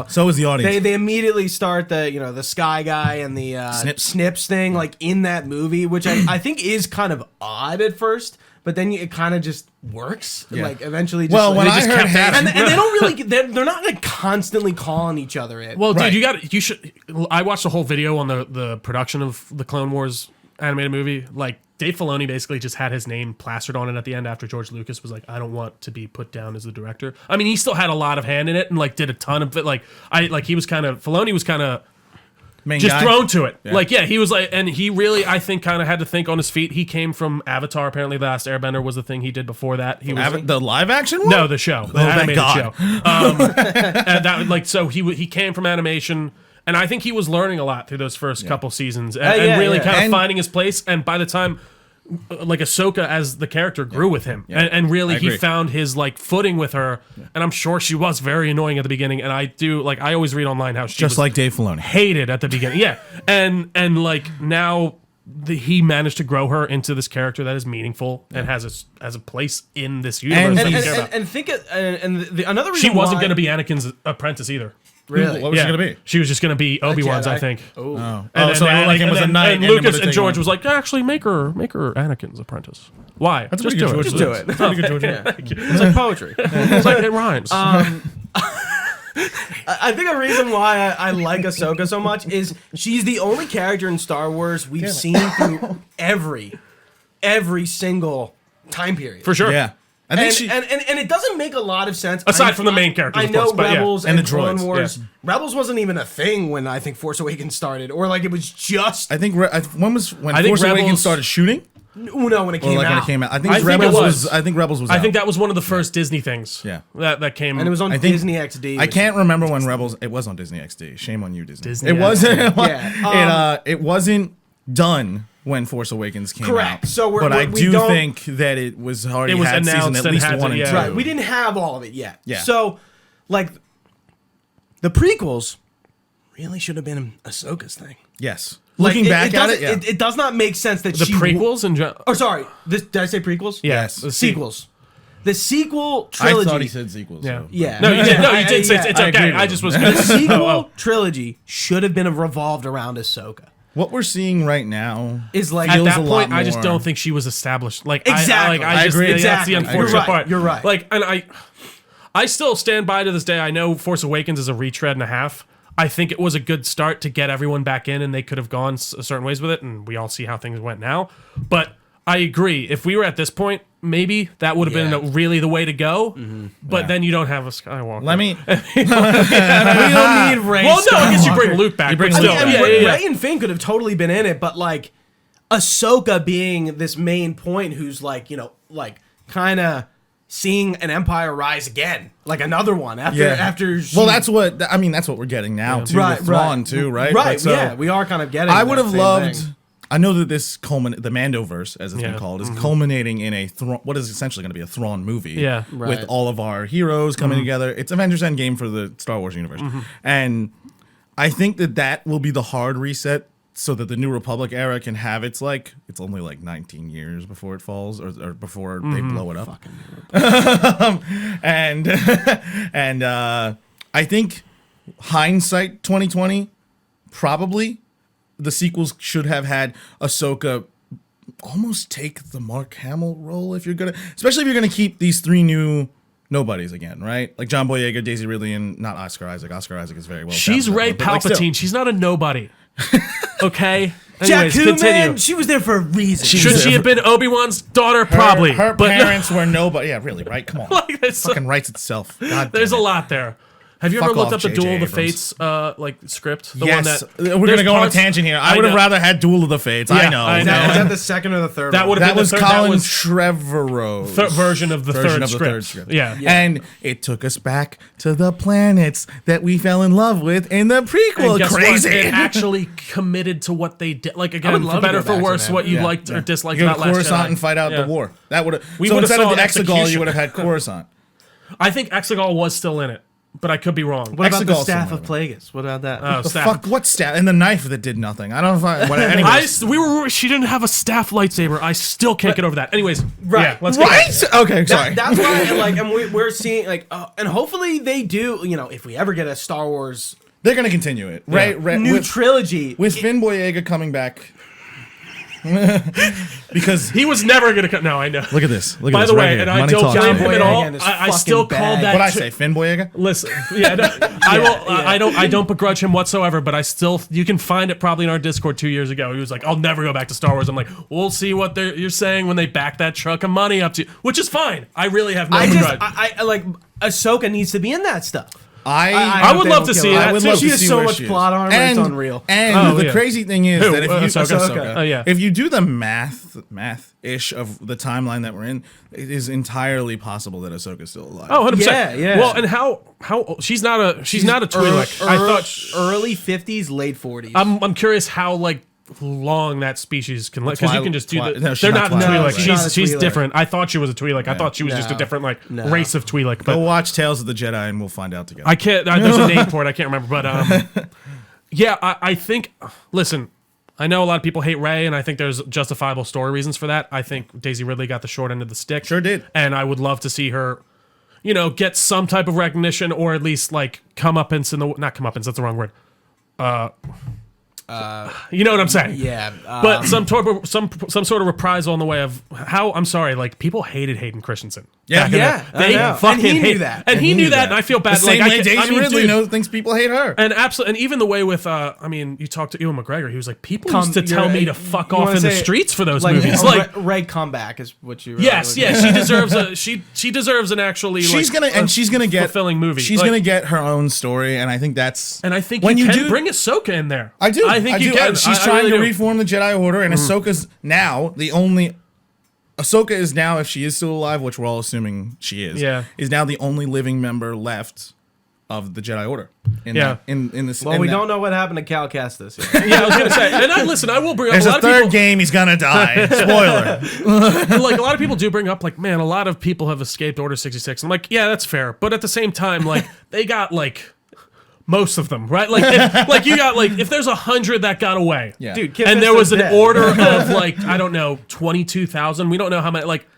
So is the audience. They immediately start the Sky Guy and the Snips thing like in that movie, which I think is kind of odd at first, but then it kind of just works. Yeah. Like eventually, just, well, when they I just heard kept that, Hayden, and they don't really they're not like constantly calling each other in. Well, Right. dude, you should. I watched the whole video on the production of the Clone Wars animated movie. Like Dave Filoni basically just had his name plastered on it at the end after George Lucas was like, I don't want to be put down as the director. I mean, he still had a lot of hand in it and like did a ton of it. Filoni was kind of just guy. thrown to it. Yeah. He was like, and he really, I think, kind of had to think on his feet. He came from Avatar. Apparently, The Last Airbender was the thing he did before that. He was the live action one? no, the show, the thank animated God. show. And that so he came from animation. And I think he was learning a lot through those first couple seasons and really kind of finding his place. And by the time, like, Ahsoka as the character grew with him, and really he found his like footing with her. And I'm sure she was very annoying at the beginning. And I always read online how she just was like Dave Filoni hated at the beginning. Yeah, and like now. He managed to grow her into this character that is meaningful and has a place in this universe. Another reason she wasn't going to be Anakin's apprentice either. Really? What was she going to be? She was just going to be Obi-Wan's, I think. Oh. And so Anakin was a knight. And Lucas and George was like, actually, make her Anakin's apprentice. Why? That's just do do it. it. Just do it. That's pretty good, George. It's like poetry. It's like it rhymes. I think a reason why I like Ahsoka so much is she's the only character in Star Wars we've seen through every single time period. For sure. Yeah. I think and it doesn't make a lot of sense. Aside from the main characters, I of know course, but Rebels and and the Clone droids, Wars. Rebels wasn't even a thing when I think Force Awakens started, or like it was just. I think when Force Rebels, Awakens started shooting. No, when it came out. When it came out. I think I think Rebels it was. I think Rebels was. I out. think that was one of the first Disney things. Yeah. That came. And it was on I think- Disney XD. I can't remember when Rebels. It was on Disney XD. Shame on you, Disney. Disney It wasn't. Yeah. It wasn't done when Force Awakens came Correct. out. So but I we do don't- think that it was already It was had season announced at and least had to- 1 and yeah. 2. Right, we didn't have all of it yet. Yeah. So, like, the prequels really should have been Ahsoka's thing. Yes. Like, Looking back at it, doesn't- it does not make sense that the she prequels and Oh, sorry. Did I say prequels? Yes. the Sequels. The sequel I trilogy. thought he said sequels. Yeah. So. Yeah. No, you did. No, you did say Yeah, it's I okay. agree with I you. just was. The sequel trilogy should have been revolved around Ahsoka. What we're seeing right now Is like At feels that a lot point, I just more- don't think she was established. Like Exactly. I just agree. think Exactly. that's the You're unfortunate right. part. You're right. Like, and I still stand by to this day. I know Force Awakens is a retread and a half. I think it was a good start to get everyone back in, and they could have gone certain ways with it, and we all see how things went now. But I agree. If we were at this point, maybe that would have been really the way to go. But then you don't have a Skywalker. Let me. we don't need Rey. Well, no, I guess you bring Skywalker. Luke back. bring but Luke still, back. Rey and Finn could have totally been in it, but like Ahsoka being this main point, who's like kind of seeing an empire rise again, like another one after. Well, that's what that's what we're getting now too. Right, with Thrawn right. too, right? Right. But so Yeah, we are kind of getting. I that would have same loved. thing. I know that this the Mandoverse, as it's been Yeah. called, is culminating in a what is essentially going to be a Thrawn movie. Yeah. Right. with all of our heroes coming together. It's Avengers Endgame for the Star Wars universe, and I think that will be the hard reset, so that the New Republic era can have it's only like 19 years before it falls or before they blow it up. and I think hindsight 2020 probably. The sequels should have had Ahsoka almost take the Mark Hamill role especially if you're gonna keep these 3 new nobodies again, right? Like John Boyega, Daisy Ridley, and not Oscar Isaac. Oscar Isaac is very well. she's Rey but, like, still. Palpatine. She's not a nobody. Okay. Jack, Anyways, continue. man, she was there for a reason. Should she have been Obi-Wan's daughter? Probably. Her but parents were nobody. Yeah, really, right? Come on. like, there's, Fucking writes itself. God there's a damn it. lot there. Have you Fuck ever looked off, up the J.J. Duel of the Abrams. Fates script? The Yes, one that we're there's gonna go on a parts- tangent here. I I would have know. rather had Duel of the Fates. Yeah, I know. I Is know. that the second or the third? That one? would have That been was the third. Colin That was Trevorrow's version of the version third of the script. third script. Yeah. And it took us back to the planets that we fell in love with in the prequel. And guess Crazy. what? It actually committed to what they did. Like would again, love for to better go for back to worse, that. what you Yeah. liked or disliked You go about to Last Coruscant Jedi. and fight out Yeah. the war. That would have. We So would've instead of saw the an Exegol, execution. you would have had Coruscant. I think Exegol was still in it, but I could be wrong. What about the Exegol Staff somewhere. of Plagueis? What about that? Oh, The staff. fuck? What staff? And the knife that did nothing. I don't know if I. What, anyways. She didn't have a staff lightsaber. I still can't get over that. Anyways, Right. Yeah, let's get Right? Okay, sorry. That's why, and we're seeing and hopefully they do. If we ever get a Star Wars They're gonna continue it, right? new with, trilogy, with Finn Boyega coming back. Because He was never gonna come. No, I know. look at this. Look at By this the right way, here. and I Money don't talks, blame man. him at all. Boyega is I still fucking call bag. that. What'd I say? Finn Boyega? Listen, yeah, no, I don't begrudge him whatsoever, but I still, you can find it probably in our Discord 2 years ago. He was like, "I'll never go back to Star Wars." I'm like, "We'll see what you're saying when they back that truck of money up to," which is fine. I really have no begrudge. I like Ahsoka needs to be in that stuff. I would love to see that. I would love She to has see so where much she is. plot armor, it's unreal. And the yeah. crazy thing is Who? that if you Ahsoka. Oh, yeah. if you do the math-ish of the timeline that we're in, it is entirely possible that Ahsoka's still alive. Oh, 100%. Yeah. Well, and how she's not a Twi'lek. I thought early 50s, late 40s. I'm curious how like long that species can live because you can just do No, she's they're not not Twi'lek. Twi'lek. She's not a She's Twi'lek. different. I thought she was a Twi'lek. I thought she was just a No. different like No. race of Twi'lek. Go But watch Tales of the Jedi and we'll find out together. I can't. There's a name for it. I can't remember. But yeah, I think. Listen, I know a lot of people hate Rey, and I think there's justifiable story reasons for that. I think Daisy Ridley got the short end of the stick. Sure did. And I would love to see her, get some type of recognition or at least like comeuppance in the not comeuppance. That's the wrong word. You know what I'm saying? Yeah. But some sort of reprisal in the way of how I'm sorry, like people hated Hayden Christensen. Yeah. back in Yeah, the- they I know. fucking And he knew hate that. and he knew that, and I feel bad. The same like, way Daisy Ridley dude, thinks people hate her. and absolutely, and even the way with, you talk to Ewan McGregor, he was like, people used to You're tell me right. to fuck You off wanna in the say, streets for those like, movies. a Like, Ray comeback is what you. yes, she deserves a she deserves an actually. She's like, gonna get fulfilling movie. She's Like, gonna get her own story, and I think that's. and I think when you you can do- bring Ahsoka in there. I do. I think you do. can. She's I trying really to do. reform the Jedi Order, and Ahsoka's now the only. Ahsoka is now, if she is still alive, which we're all assuming she is, Yeah. is now the only living member left of the Jedi Order. In Yeah. that, in this. Well, in we that. don't know what happened to Cal Kestis yet. Yeah, I was gonna say, and I will bring up There's a a lot of third people. game. He's gonna die. Spoiler. Like a lot of people do bring up, like, man, a lot of people have escaped Order 66. I'm like, yeah, that's fair, but at the same time, like, they got like most of them, right? Like, like you got like if there's 100 that got away, Yeah. Dude, Kit and there was an Fisto's dead. order of like I don't know 22,000. We don't know how many. Like,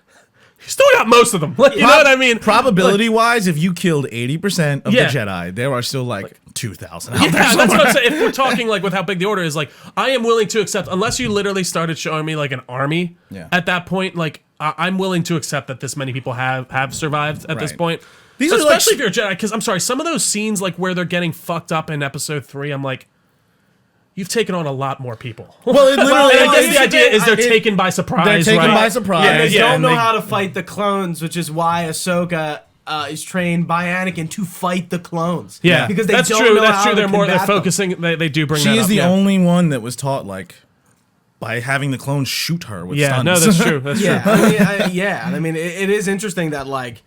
you still got most of them. Like, you know what I mean? Probability wise, if you killed 80% of Yeah. the Jedi, there are still like 2,000 out Yeah, there that's somewhere. what I'm saying. If we're talking like with how big the order is, like I am willing to accept, unless you literally started showing me like an army. Yeah. At that point, like I'm willing to accept that this many people have survived at this Right. point. These are like- Especially if you're a Jedi, because I'm sorry, some of those scenes like where they're getting fucked up in Episode 3, I'm like, you've taken on a lot more people. Well, it literally. And I guess it- the idea is they're it- taken by surprise. They're taken right? by surprise. Yeah, They yeah, don't and know they- how to fight the clones, which is why Ahsoka is trained by Anakin to fight the clones. Yeah, because they that's don't true. know That's how true. to They're combat them. focusing. They do bring. She that is up, the yeah. only one that was taught like by having the clones shoot her with Yeah, stuns. no, that's true. That's Yeah, true. I mean, it is interesting that like,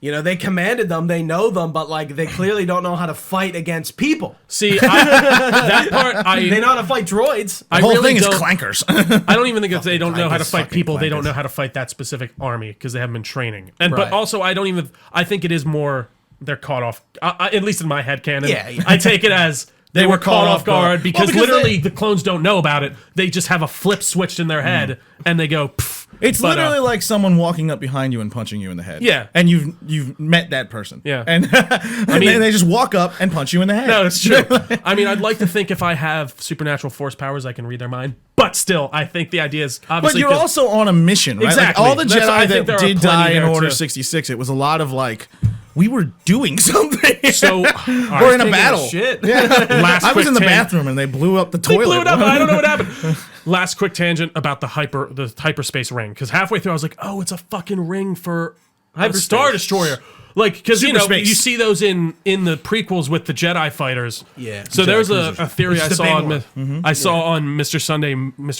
they commanded them, they know them, but like they clearly don't know how to fight against people. See, that part, They know how to fight droids. The I whole really thing is don't. clankers. I don't even think that they don't know how to clankers, fight fucking people. They don't clankers. know how to fight that specific army because they haven't been training. And Right. but also, I think it is more they're caught off. At least in my head canon, Yeah. I take it as they were caught off guard because, because literally the clones don't know about it. They just have a flip switched in their head and they go. Pff. It's But, literally like someone walking up behind you and punching you in the head. Yeah. and you've met that person. Yeah. and, and mean- they just walk up and punch you in the head. No, it's true. I mean, I'd like to think if I have supernatural force powers, I can read their mind. But still, I think the idea is But obviously. you're 'cause- also on a mission, right? Exactly. Like all the That's- I Jedi think there that are did plenty die in there, Order too. 66, it was a lot of like, we were doing something. So, we're in a Taking battle. Shit. last I was quick in the tangent. bathroom and they blew up the They toilet. blew it up. I don't know what happened. Last quick tangent about the hyperspace ring, because halfway through I was like, oh, it's a fucking ring for a Star Destroyer. Like, because Superspace. you see those in the prequels with the Jedi fighters. Yeah. So Jedi there's cruisers. a theory Which I is the saw big on one. I saw on Mr.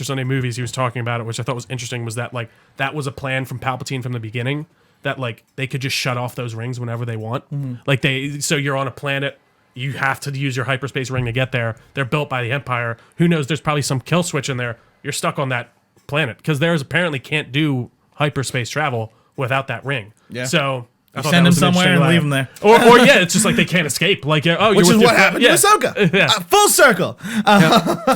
Sunday movies. He was talking about it, which I thought was interesting. Was that like that was a plan from Palpatine from the beginning that like they could just shut off those rings whenever they want. Like so you're on a planet. You have to use your hyperspace ring to get there. They're built by the Empire. Who knows? There's probably some kill switch in there. You're stuck on that planet because theirs apparently can't do hyperspace travel without that ring. Yeah. So I thought Send that was them an somewhere interesting and laugh. leave them there. Or yeah, it's just like they can't escape. Like oh, Which you're is with what your happened to Ahsoka. Yeah. Full circle.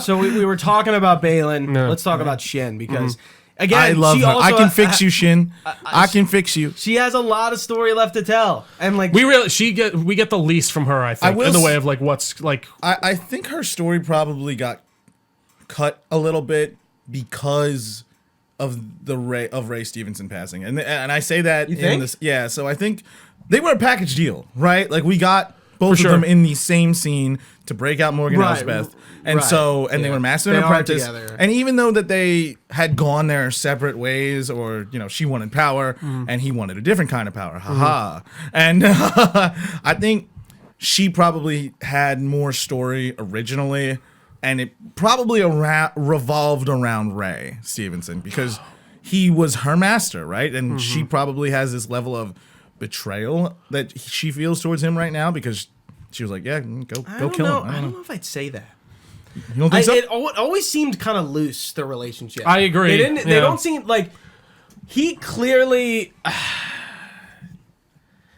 So we were talking about Balin. No. Let's talk about Shin because again, I love she her. also I can fix you, Shin. I can fix you. She has a lot of story left to tell, and like We get the least from her, I think, will in the s- way of like what's like. I think her story probably got cut a little bit because of the Ray Stevenson passing, and I say that You in think? this. Yeah, so I think they were a package deal, right? Like we got both For of them sure. in the same scene to break out Morgan Right, Elsbeth, and right, so they yeah. were master They and are apprentice. together. And even though that they had gone their separate ways, or she wanted power and he wanted a different kind of power, haha. And I think she probably had more story originally, and it probably revolved around Ray Stevenson because he was her master, right? And she probably has this level of betrayal that she feels towards him right now because she was like, "Yeah, go kill him." I don't know if I'd say that. You don't think so? It always seemed kind of loose, the relationship. I agree. They don't seem like he clearly.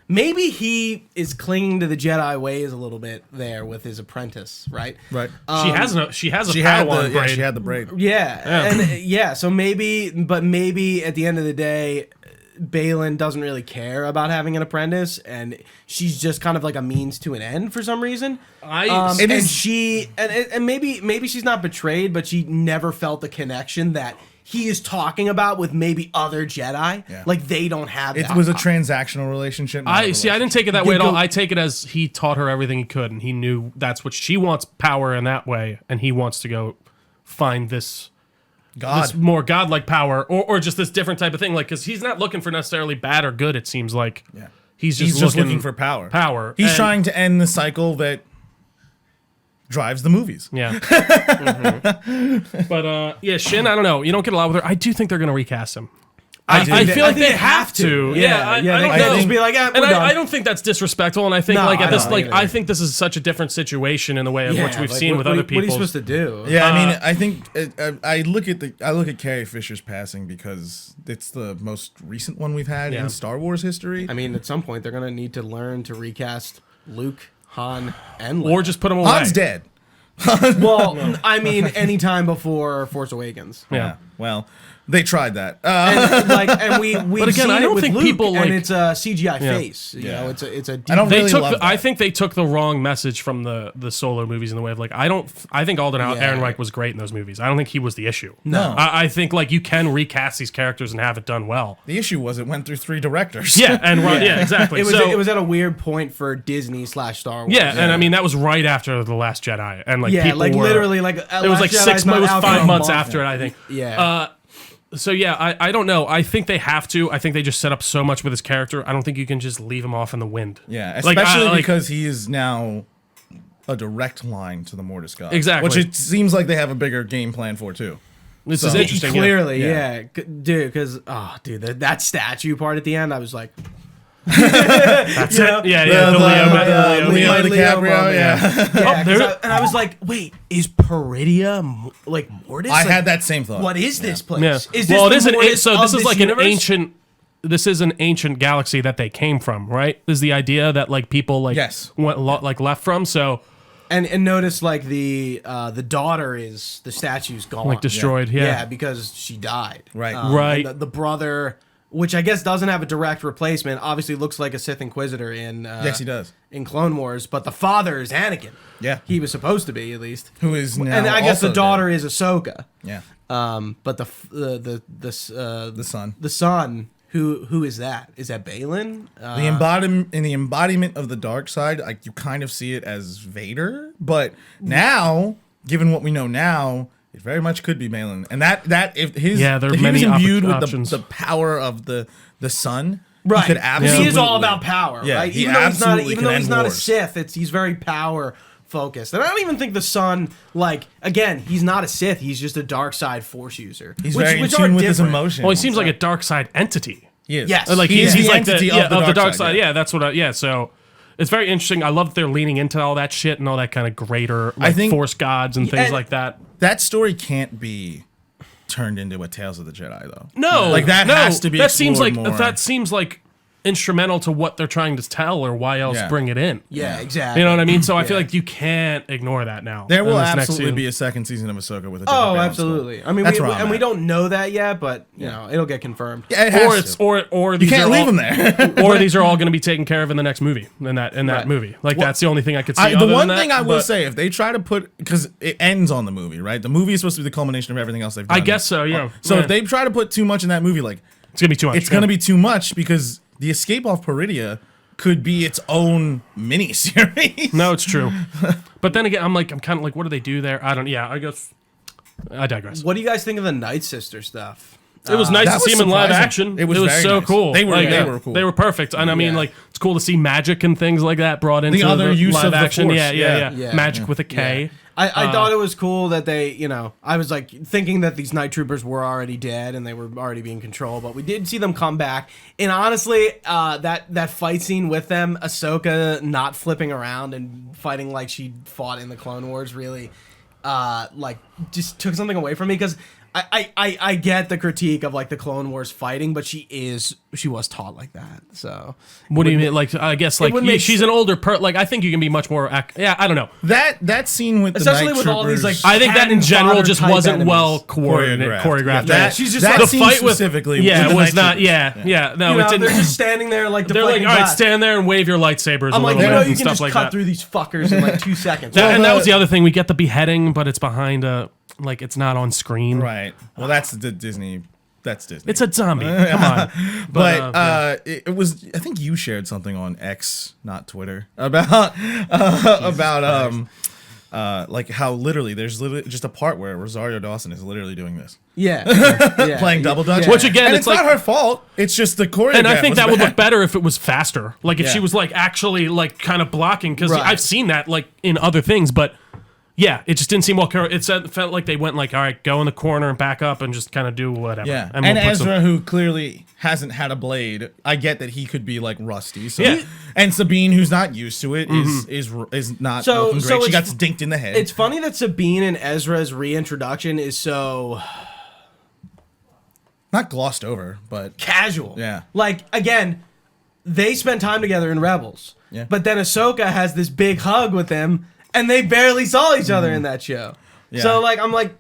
Maybe he is clinging to the Jedi ways a little bit there with his apprentice, right? Right. She has a Padawan braid. She had the braid. Yeah. And so maybe at the end of the day, Baylan doesn't really care about having an apprentice, and she's just kind of like a means to an end for some reason. And maybe she's not betrayed, but she never felt the connection that he is talking about with maybe other Jedi. Yeah. Like they don't have that. It was a transactional relationship. I didn't take it that way at all. I take it as he taught her everything he could, and he knew that's what she wants, power in that way, and he wants to go find this more godlike power, or just this different type of thing. Like, because he's not looking for necessarily bad or good. It seems like he's just looking for power. He's trying to end the cycle that drives the movies. Yeah. But Shin, I don't know. You don't get a lot with her. I do think they're going to recast him. I feel like they have to. I don't know. Just be like, and I don't think that's disrespectful. And I think I think this is such a different situation in the way of which we've seen with other people. What are you supposed to do? Yeah, I mean, I think I look at Carrie Fisher's passing because it's the most recent one we've had in Star Wars history. I mean, at some point they're gonna need to learn to recast Luke, Han, and Leia. Or just put him away. Han's dead. Well, I mean, anytime before Force Awakens. Yeah. Well, they tried that. And we've but again, seen I don't it with think Luke, people and it's a CGI face. You know, it's a. I don't really love that. I think they took the wrong message from the Solo movies in the way of like I think Alden Ehrenreich was great in those movies. I don't think he was the issue. No. I think like you can recast these characters and have it done well. The issue was it went through 3 directors. Yeah, and exactly. It was at a weird point for Disney / Star Wars. Yeah, and I mean that was right after The Last Jedi, and like people were, literally like it was like 6 months, it was 5 months after it, I think. Yeah. So I don't know. I think they have to. I think they just set up so much with his character. I don't think you can just leave him off in the wind. Yeah, especially because he is now a direct line to the Mortis God. Exactly. Which it seems like they have a bigger game plan for too. This is interesting. Clearly, dude. Because that statue part at the end, I was like. That's it. Yeah. Leo DiCaprio. Yeah. And I was like, wait, is Peridia like Mortis? I had that same thought. What is this place? Yeah. Is this this is like an ancient. This is an ancient galaxy that they came from, right? This is the idea that like people like went left from. So and notice like the daughter is the statue's gone, like destroyed. Yeah, because she died. Right. The brother. Which I guess doesn't have a direct replacement. Obviously looks like a Sith Inquisitor in... yes, he does. In Clone Wars. But the father is Anakin. Yeah. He was supposed to be, at least. Who is now and I guess the daughter dead. is Ahsoka. Yeah. But the son. The son, who is that? Is that Baylan? The embodiment of the dark side, like you kind of see it as Vader. But now, given what we know now... It very much could be Baylan, and if he was imbued with the power of the sun, right? He could absolutely. He is all about power, right? Even though he's not a Sith, he's very power focused, and I don't even think the son, he's not a Sith. He's just a dark side Force user. He's very in tune with his emotions. Well, he seems like a dark side entity. Yes, like he's the like entity of the dark side. Yeah, that's what. So. It's very interesting. I love that they're leaning into all that shit and all that kind of greater Force gods and things like that. That story can't be turned into a Tales of the Jedi, though. No, has to be. That seems like more. That seems like instrumental to what they're trying to tell, or why else bring it in. Yeah, exactly. You know what I mean? So I feel like you can't ignore that now. There will absolutely be a second season of Ahsoka with a different absolutely. I mean, we don't know that yet, but you know, it'll get confirmed. Yeah, it has or you can't leave them there. Or these are all going to be taken care of in the next movie. In that movie, that's the only thing I could see. The one thing I will say, if they try to put, because it ends on the movie, right? The movie is supposed to be the culmination of everything else they've done. I guess so. Yeah. So if they try to put too much in that movie, it's gonna be too much. It's gonna be too much because the escape off Peridia could be its own mini series. No, it's true. But then again, I'm kind of like, what do they do there? I guess I digress. What do you guys think of the Night Sister stuff? It was nice to see him in live action. It was so nice. cool. They were cool. They were perfect. And I mean, It's cool to see magic and things like that brought into other use live of the action. Force. Yeah. Magic with a K. I thought it was cool that they, I was like thinking that these night troopers were already dead and they were already being controlled, but we did see them come back. And honestly, that fight scene with them, Ahsoka not flipping around and fighting like she fought in the Clone Wars, really, just took something away from me because I get the critique of like the Clone Wars fighting, but she was taught like that. So what do you mean? Like, I guess like she's an older like I think you can be much more. I don't know. That scene with especially the with all these like I think that in general just wasn't enemies. well choreographed. Yeah, she's just that like, scene the fight specifically. it was not. Yeah. No, it didn't. they're just standing there like They're like, all right, stand there and wave your lightsabers I'm a like, little bit you and can just stuff like cut that. through these fuckers in like 2 seconds. And that was the other thing. We get the beheading, but it's behind like it's not on screen. Right. Well, that's the Disney. That's Disney. It's a zombie. Come on. But it was. I think you shared something on X, not Twitter, about like how literally there's literally just a part where Rosario Dawson is literally doing this. Yeah. Playing double dutch. Which again, and it's not like her fault. It's just the choreograph. and I think was that would bad. look better if it was faster. Like if she Yeah. was like actually like kind of blocking because Right. I've seen that like in other things, but yeah, it just didn't seem well. It felt like they went like, all right, go in the corner and back up and just kind of do whatever. Yeah, and and we'll put Ezra, who clearly hasn't had a blade, I get that he could be like rusty. So. Yeah. And Sabine, who's not used to it, is not looking great. She got dinked in the head. It's funny that Sabine and Ezra's reintroduction is so not glossed over, but casual. Yeah. Like again, they spent time together in Rebels. Yeah. But then Ahsoka has this big hug with him, and they barely saw each other in that show. Yeah. So like I'm like,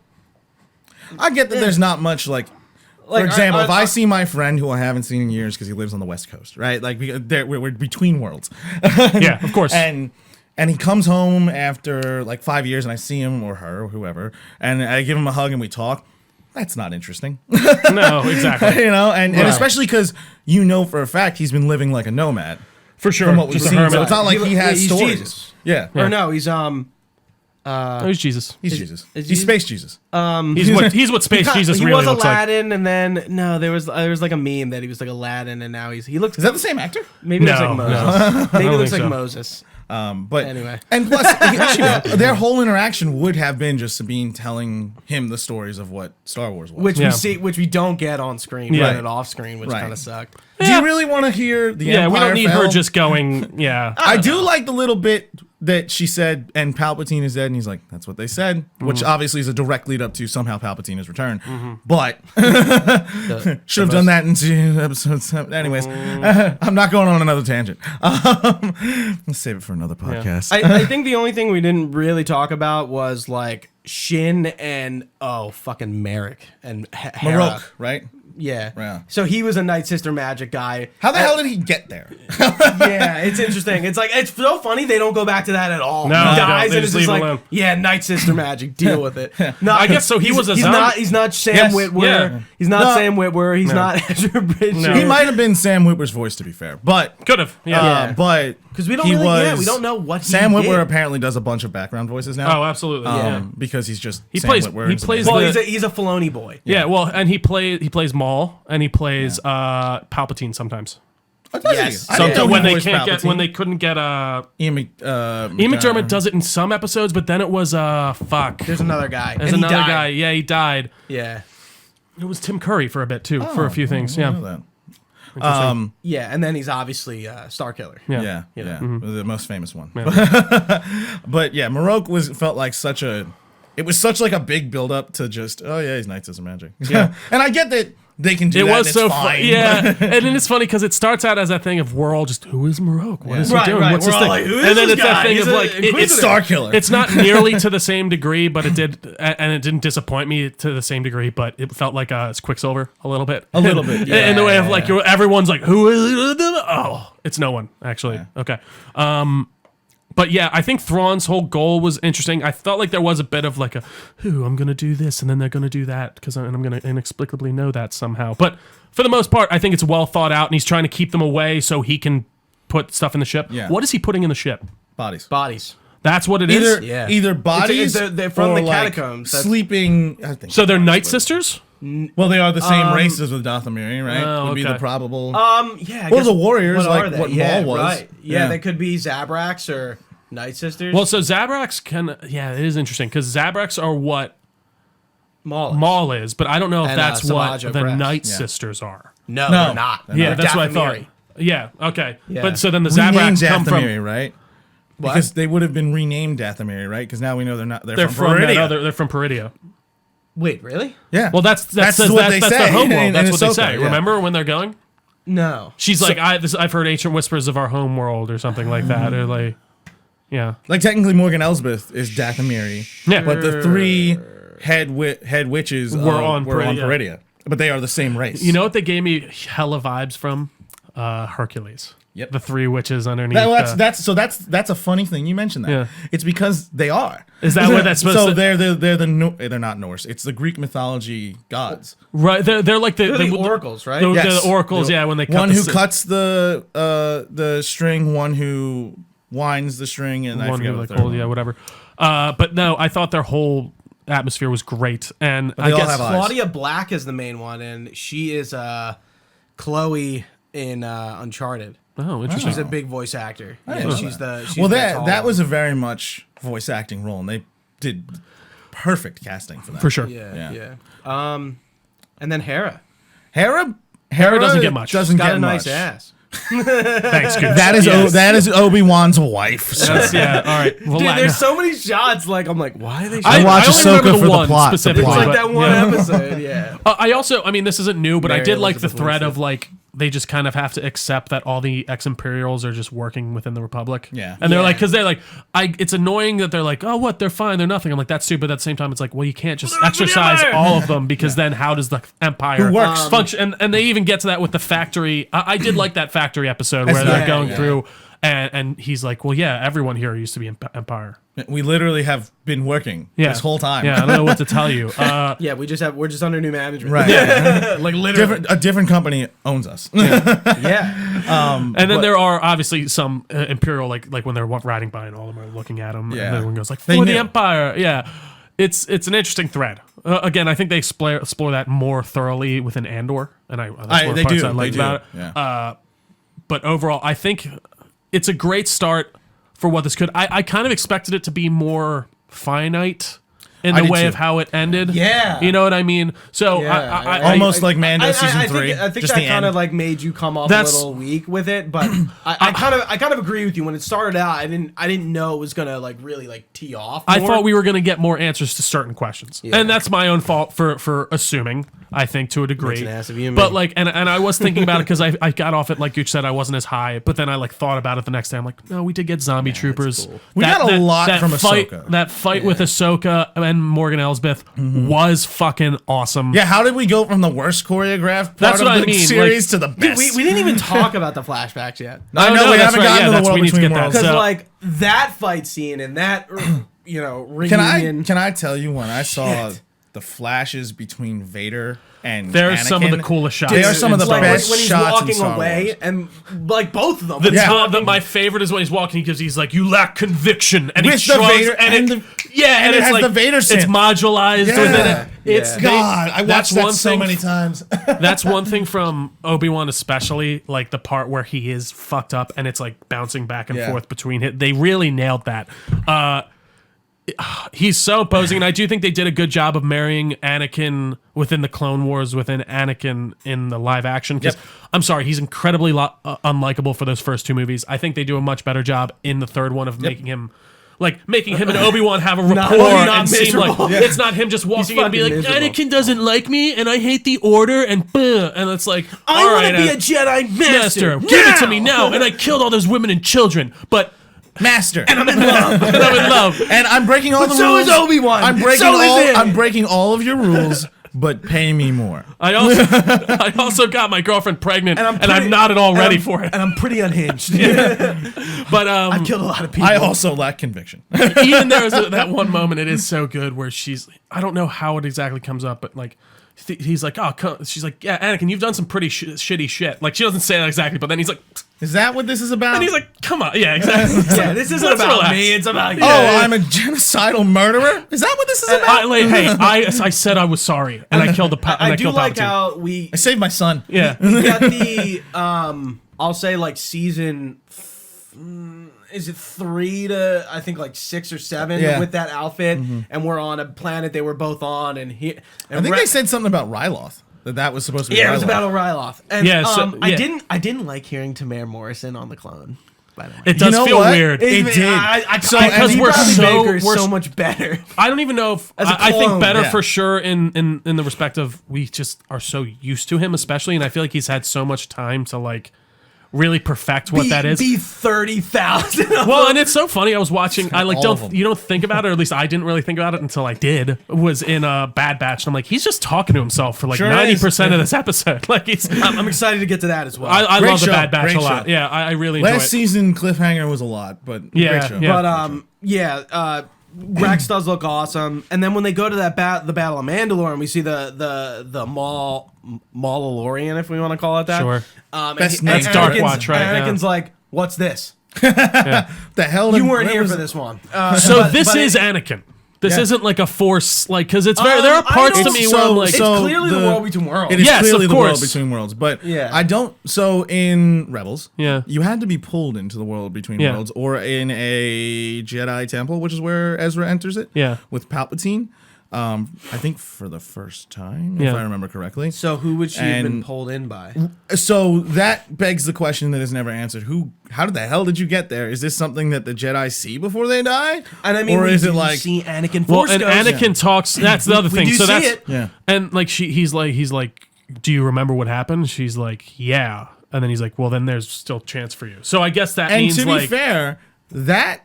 I get that there's not much like. For Like, example, if I see my friend who I haven't seen in years because he lives on the West Coast, right? Like we're between worlds. Yeah, of course. And he comes home after like 5 years, and I see him or her or whoever, and I give him a hug and we talk. That's not interesting, No, exactly. and especially because for a fact he's been living like a nomad For sure. from what we've Just a seen. hermit. So it's not like he has he's stories. Jesus. Yeah. or no, he's He's Jesus. He's Jesus. is He's he- space Jesus. He's what Space Jesus he really was looks like. Aladdin, and then there was like a meme that he was like Aladdin, and now he looks Is that the same actor? maybe he looks No, like Moses. no. Maybe he don't looks think like so. Moses. But Anyway. and plus their whole interaction would have been just Sabine telling him the stories of what Star Wars was. Which we don't get on screen, Yeah. we get it off screen, which Right. kind of sucked. Do you really want to hear the Yeah, we Empire don't need her fell? just going. Yeah. I do like the little bit that she said, and Palpatine is dead, and he's like, that's what they said, which obviously is a direct lead up to somehow Palpatine is returned. But should have done that in episode 7. Anyways, I'm not going on another tangent. Let's save it for another podcast. I think the only thing we didn't really talk about was like Shin and fucking Merrick and Hera. Marok, right? Yeah. Yeah. So he was a Night Sister magic guy. How the hell did he get there? Yeah, it's interesting. It's like it's so funny they don't go back to that at all. No, he they don't. dies They and just it's just leave like, it alone. yeah, Night Sister magic. Deal with it. No, I guess so. He was a zombie. He's not Sam Yes. Witwer. Yeah. He's not No. Sam Witwer. He's not Ezra Bridger. No. He might have been Sam Witwer's voice, to be fair, but Could have. Yeah. Yeah. but 'Cause we don't he really- was, yeah, we don't know what he Sam Witwer did. apparently does a bunch of background voices now. Oh, absolutely. Yeah. Because he's just He Sam plays- Witwer he and plays Well, the- he's a Filoni boy. Yeah, well, and he plays Maul, and he plays Palpatine sometimes. Oh, does he? Yes. I So didn't know when he they voiced can't get Palpatine. when they couldn't get Ian McDermott does it in some episodes, but then it was fuck. There's another guy. There's and he another died. guy. Yeah, he died. Yeah. It was Tim Curry for a bit too, for a few things. I Yeah. know that. Yeah, and then he's obviously Star Killer. Yeah. Yeah. The most famous one. But yeah, Marok felt like it was such like a big build up to just, oh yeah, he's Night Sister magic. Yeah. And I get that they can do It that. was and so it's funny. fine. Yeah, and then it's funny because it starts out as that thing of we're all just, who is Marok? What is he Right, doing? right. What's We're this all thing? like, who is and then this it's that guy? thing He's of a like, Inquisitor. It's Star Killer. it's not nearly to the same degree, but it did, and it didn't disappoint me to the same degree. But it felt like it's Quicksilver a little bit, in the way of like everyone's like, who is? Oh, it's no one actually. Okay. But yeah, I think Thrawn's whole goal was interesting. I felt like there was a bit of like I'm going to do this and then they're going to do that and I'm going to inexplicably know that somehow. But for the most part, I think it's well thought out and he's trying to keep them away so he can put stuff in the ship. Yeah. What is he putting in the ship? Bodies. That's what it is? Either bodies They're from or the like catacombs. That's- sleeping. I think So they're bodies, Night but- Sisters? Well, they are the same races with Dathomiri, right? Would be the okay. probable. Yeah. I Or guess- the warriors, what are like they? what Yeah, Maul was. right. Yeah, they could be Zabraks or Night Sisters. Well, so Zabraks it is interesting because Zabraks are what Maul is, but I don't know if And, that's what Samajo the Crest. Night Yeah. Sisters are. no, No, they're not. Yeah, that's what I thought. Dathomiri. Yeah, okay. Yeah. But so then the Renamed Zabraks come Dathomiri, from right? What? Because they would have been renamed Dathomiri, right? Because now we know they're not. they're from from that Peridia. they're from Peridia. Wait, really? Yeah. Well, that's what they that's say their homeworld. in That's what they Ahsoka, say. yeah. Remember when they're going? No. She's like, I've heard ancient whispers of our homeworld or something like that, or like, yeah, Like technically, Morgan Elsbeth is Dathomiri, yeah. but the three head witches Were on Peridia. Peridia, but they are the same race. You know what they gave me hella vibes from? Hercules. Yep. The three witches underneath. That's a funny thing you mentioned that. Yeah. It's because they are. Is that what that's supposed so to? they're not Norse. It's the Greek mythology gods. Right. They're like They're the oracles, right? The, Yes. the oracles. Yeah. When they cut One the who si- cuts the string, one who winds the string, and I one forget who what like the hold, yeah, whatever. But no, I thought their whole atmosphere was great, and I they all guess have eyes. Claudia Black is the main one, and she is Chloe in Uncharted. oh, interesting. She's a big voice actor. Yeah, know she's the Well, the tall that one. was a very much voice acting role, and they did perfect casting for that. For sure. yeah. And then Hera. Hera doesn't get much. Doesn't Got get a nice much. ass. Thanks, Goose. That is Obi-Wan's wife. So. That's, yeah. All right. Well, Dude, there's so many shots. Like I'm like, why are they? I watch only Ahsoka remember for the one plot, the specifically. It's like plot. that one yeah. episode. Yeah. I also, I mean, this isn't new, but I Mary did like the Elizabeth thread Winstead. of like they just kind of have to accept that all the ex-Imperials are just working within the Republic. Yeah. And they're Yeah. like, because they're like, it's annoying that they're like, oh, what? They're fine. They're nothing. I'm like, that's stupid. At the same time, it's like, well, you can't just exercise all of them because then how does the Empire Who works? function? And they even get to that with the factory. I did like that factory episode where That's they're nice. going Yeah. through. And he's like, well, yeah, everyone here used to be Empire. We literally have been working Yeah. this whole time. Yeah, I don't know what to tell you. Yeah, we're just under new management. Right. like literally. A different company owns us. Yeah. And then there are obviously some Imperial, like when they're raving by and all of them are looking at him, Yeah. and everyone goes like, They "For the knew. Empire!" Yeah, it's an interesting thread. Again, I think they explore that more thoroughly within Andor, and that's one of the They parts do. I like They do. about it. Yeah. But overall, I think it's a great start for what this could. I kind of expected it to be more finite in I the did way too. of how it ended. Yeah. You know what I mean? So Yeah, I Almost like Mando season I 3. think just that the kind end. of like made you come off That's- a little weak with it, but I kind of agree with you. When it started out, I didn't know it was gonna like really like tee off. I more. thought we were going to get more answers to certain questions, and that's my own fault for assuming. I think to a degree, Makes an ass of you and but me. like, and I was thinking about it because I got off it like you said I wasn't as high, but then I like thought about it the next day. I'm like, no, we did get zombie troopers. cool. We got a lot from fight, Ahsoka. That fight with Ahsoka and Morgan Elsbeth was fucking awesome. Yeah, how did we go from the worst choreographed part That's of what I the mean, series to the best? we didn't even talk about the flashbacks yet. I know no, we that's haven't right. gotten Yeah, to that's- the we world need to between get that. worlds. Because So- like that fight scene and that reunion. Can I tell you when I saw the flashes between Vader and They're Anakin, some of the coolest shots. They are some of the in Star like Wars. best when he's shots in walking Star away Wars. and like both of them. The Yeah. time that my favorite is when he's walking. He's like, "You lack conviction," and he With the shrugs, Vader and and it, the- yeah, and it it's has like, the Vader It's synth. modularized Yeah. within it. It's Yeah. God, I that's watched that one so thing- many times. That's one thing from Obi-Wan, especially like the part where he is fucked up and it's like bouncing back and Yeah. forth between it. They really nailed that. He's so imposing, and I do think they did a good job of marrying Anakin within the Clone Wars, within Anakin in the live action. Because Yep. I'm sorry, he's incredibly unlikable for those first two movies. I think they do a much better job in the third one of making him and Obi-Wan have a rapport not and seem like miserable. it's not him just walking in and be like, fucking miserable. Anakin doesn't like me, and I hate the Order, and it's like, I all want right, to be a Jedi master. Give it to me now, and I killed all those women and children, but. Master. I'm in love. I'm in love. And I'm breaking all the so rules. is Obi-Wan. I'm breaking So is it. I'm breaking all of your rules, but pay me more. I also got my girlfriend pregnant, and I'm pretty- not at all and ready I'm- for it. And I'm pretty unhinged. But I killed a lot of people. I also lack conviction. even there's that one moment, it is so good where I don't know how it exactly comes up, but like he's like, oh, she's like, yeah, Anakin, you've done some pretty shitty shit. Like, she doesn't say that exactly, but then he's like, Is that what this is about? and he's like, come on, yeah, exactly. Yeah, this isn't Let's about relax. me. It's about you. Oh, I'm a genocidal murderer? Is that what this is about? I said I was sorry, and I killed the. I do killed like Palpatine. how we I saved my son. Yeah. got the I'll say like season. Is it 3 to I think like 6 or 7 Yeah. with that outfit, and we're on a planet they were both on, and he. And I think they said something about Ryloth. That was supposed to be. Yeah, it was Ryloth. about Ryloth. And Yeah, so- yeah. I didn't like hearing Tamara Morrison on the clone. By the way, It does know feel what? weird. It did. because we're so much better. I don't even know if As a I think clone, better yeah. for sure in the respect of we just are so used to him, especially, and I feel like he's had so much time to like really perfect what that is. Be 30,000. Well, and it's so funny. I was watching. I like all of don't them. you don't think about it, or at least I didn't really think about it until I did. Was in a Bad Batch, and I'm like, he's just talking to himself for like Sure 90% of this episode. Like he's. I'm excited to get to that as well. I Great love the show, Bad Batch great a lot. show. Yeah, I really enjoy Last it. season cliffhanger was a lot, but Yeah, great show. yeah. But Rex does look awesome, and then when they go to that the Battle of Mandalore, and we see the Maulolorian, if we want to call it that. Sure. Best and name. That's Dark Anakin's- Watch, right? Yeah. Anakin's like, "What's this? The hell You weren't where here was- for this one." So But- this but is it- Anakin. This Yeah. isn't like a force, like because it's very. There are I parts to don't- me so- where I'm like, It's clearly the world between worlds. It is Yes, clearly of the world course. between worlds, but Yeah. I don't. So in Rebels, Yeah. you had to be pulled into the world between Yeah. worlds, or in a Jedi temple, which is where Ezra enters it. Yeah. with Palpatine. I think for the first time, Yeah. if I remember correctly. So who would she have been And- pulled in by? So that begs the question that is never answered: How did the hell did you get there? Is this something that the Jedi see before they die? And I mean, or we is it do like see Anakin well, Force and Ghost. Anakin talks. That's the other We thing. do So see that's it. Yeah. and like he's like, do you remember what happened? She's like, yeah, and then he's like, well, then there's still chance for you. So I guess that And means to be like, fair, that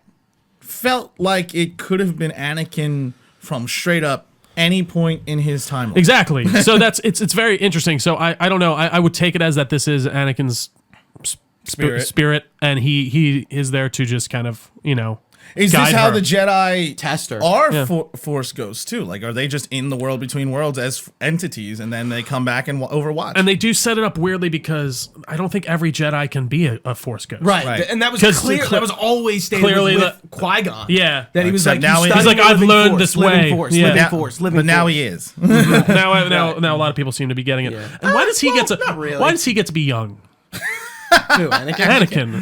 felt like it could have been Anakin from straight up any point in his timeline. exactly. So that's it's very interesting. So I don't know. I would take it as that this is Anakin's spirit, and he is there to just kind of Is guide this how her. the Jedi Tester. are Yeah. Force ghosts too? Like, are they just in the world between worlds as entities, and then they come back and overwatch? And they do set it up weirdly because I don't think every Jedi can be a Force ghost. Right. Right. And that was 'Cause clear. That was always stated clearly with Qui-Gon. Yeah. That he was Except like, now you he's study like, I've living learned force, this living way. Force, Yeah. living now, force, living but now force. he is. now a lot of people seem to be getting it. And why does he get to? not really. Why does he get to be young? Who, Anakin?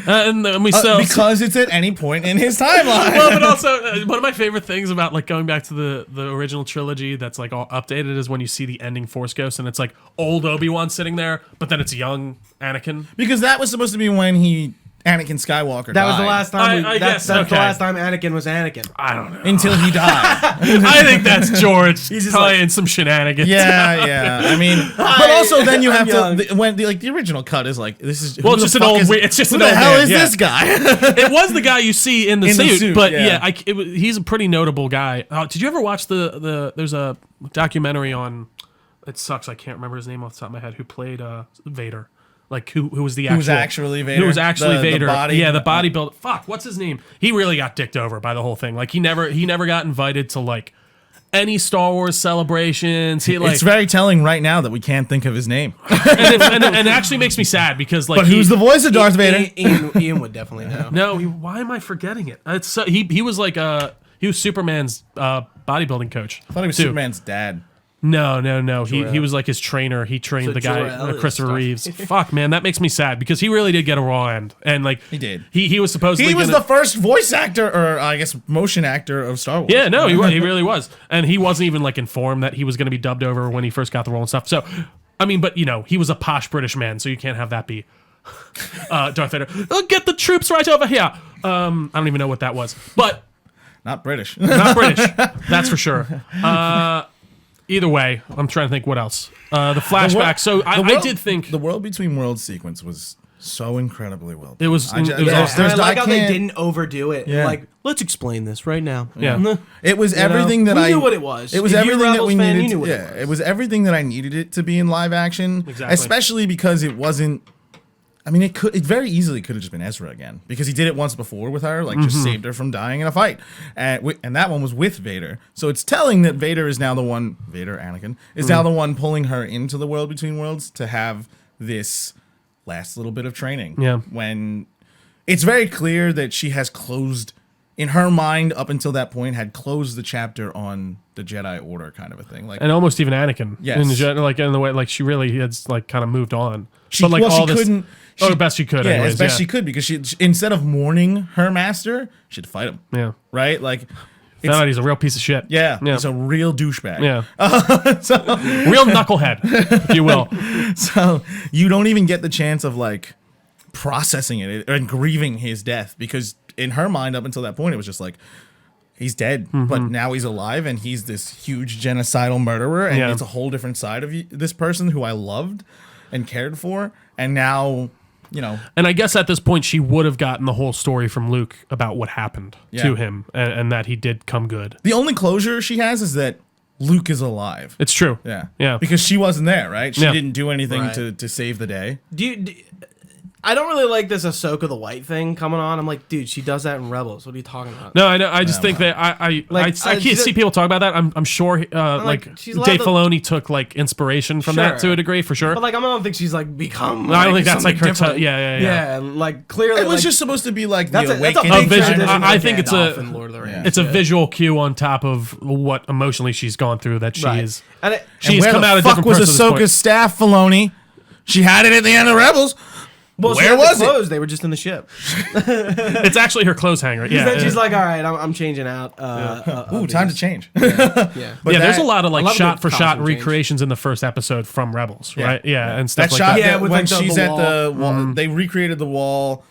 Anakin. And we still because it's at any point in his timeline. well, but also one of my favorite things about like going back to the original trilogy that's like all updated is when you see the ending Force Ghost and it's like old Obi-Wan sitting there, but then it's young Anakin. Because that was supposed to be when Anakin Skywalker That was the died. last time. I guess, That's okay. the last time Anakin was Anakin. I don't know. until he died. I think that's George He's just playing some shenanigans. yeah. I mean, but also then you I'm have young. to when the original cut is like this is Well, who it's the just an fuck old. is- It's just who an the old hell man, is yeah. this guy? It was the guy you see in the In the suit, suit, but yeah. he's a pretty notable guy. Did you ever watch the? There's a documentary on. It sucks. I can't remember his name off the top of my head. Who played Vader? Like who was the actual? Who was actually Vader? Who was actually The Vader? body? Yeah, the bodybuilder. Fuck, what's his name? He really got dicked over by the whole thing. Like he never got invited to like any Star Wars celebrations. He like It's very telling right now that we can't think of his name. and it actually makes me sad because like But who's the voice of Darth Vader? Ian would definitely know. No, why am I forgetting it? It's so, he was like he was Superman's bodybuilding coach. I thought he was too. Superman's dad. No. He was like his trainer. He trained So the guy Jor-El is Christopher Darth Reeves. Vader. Fuck, man, that makes me sad because he really did get a raw end, and like He did. He was supposedly He was gonna, the first voice actor, or I guess motion actor of Star Wars. yeah, no, he really was, and he wasn't even like informed that he was going to be dubbed over when he first got the role and stuff. So, I mean, but he was a posh British man, so you can't have that be Darth Vader. Oh, get the troops right over here. I don't even know what that was, but. Not British. Not British, that's for sure. Either way, I'm trying to think what else. The flashback. So I did think the world between worlds sequence was so incredibly well done. it was. I ju- it was yeah, awesome. And I like I how they can't- didn't overdo it. Yeah. Like, let's explain this right now. Yeah. It was everything that We I knew what it was. It was If you're a everything that Rebels we fan, needed. you knew what it Yeah, was. it was everything that I needed it to be in live action. Exactly. Especially because it wasn't I mean, it very easily could have just been Ezra again, because he did it once before with her, like just saved her from dying in a fight, and that one was with Vader. So it's telling that Vader is now the one. Anakin is now the one pulling her into the world between worlds to have this last little bit of training. Yeah. When it's very clear that she has closed, in her mind, up until that point, had closed the chapter on the Jedi Order kind of a thing. Like, and almost even Anakin. Yes. In the way, like she really has like kind of moved on. She, but like well, all she this, couldn't. the best she could. Yeah, anyways, as best she could, because she, instead of mourning her master, she'd fight him. Yeah. Right? Like, Found out he's a real piece of shit. yeah, he's a real douchebag. Yeah. Real knucklehead, if you will. So you don't even get the chance of like processing it and grieving his death, because in her mind, up until that point, it was just like, he's dead, but now he's alive, and he's this huge genocidal murderer, and it's a whole different side of this person who I loved and cared for, and now, you know. And I guess at this point, she would have gotten the whole story from Luke about what happened to him, and that he did come good. The only closure she has is that Luke is alive. It's true. Yeah. Because she wasn't there, right? She didn't do anything Right. to save the day. I don't really like this Ahsoka the White thing coming on. I'm like, dude, she does that in Rebels. What are you talking about? No, I know. I just think that I can't see people talk about that. I'm sure like she's allowed Dave to- Filoni took like inspiration from that Sure. to a degree, for sure. But like, I don't think she's like become. I don't think that's like her. different. Yeah. Like clearly, It was like, just supposed to be like that's the a big awakening. vision. transition I from think it's Gandalf a- in Lord of the Rings. It's a visual cue on top of what emotionally she's gone through. That she Right. is. And She's Where come the out a fuck different was person at this point. Ahsoka's staff, Filoni? She had it at the end of Rebels. well, Where was it? clothes? They were just in the ship. It's actually her clothes hanger. Yeah. Then she's like, all right, I'm changing out. Ooh, time to change. Yeah. But there's that- a lot of like I love shot the for shot costume change. recreations in the first episode from Rebels, right? Yeah, and stuff that like shot that. Yeah, that with, when like, the she's wall. at the wall, they recreated the wall.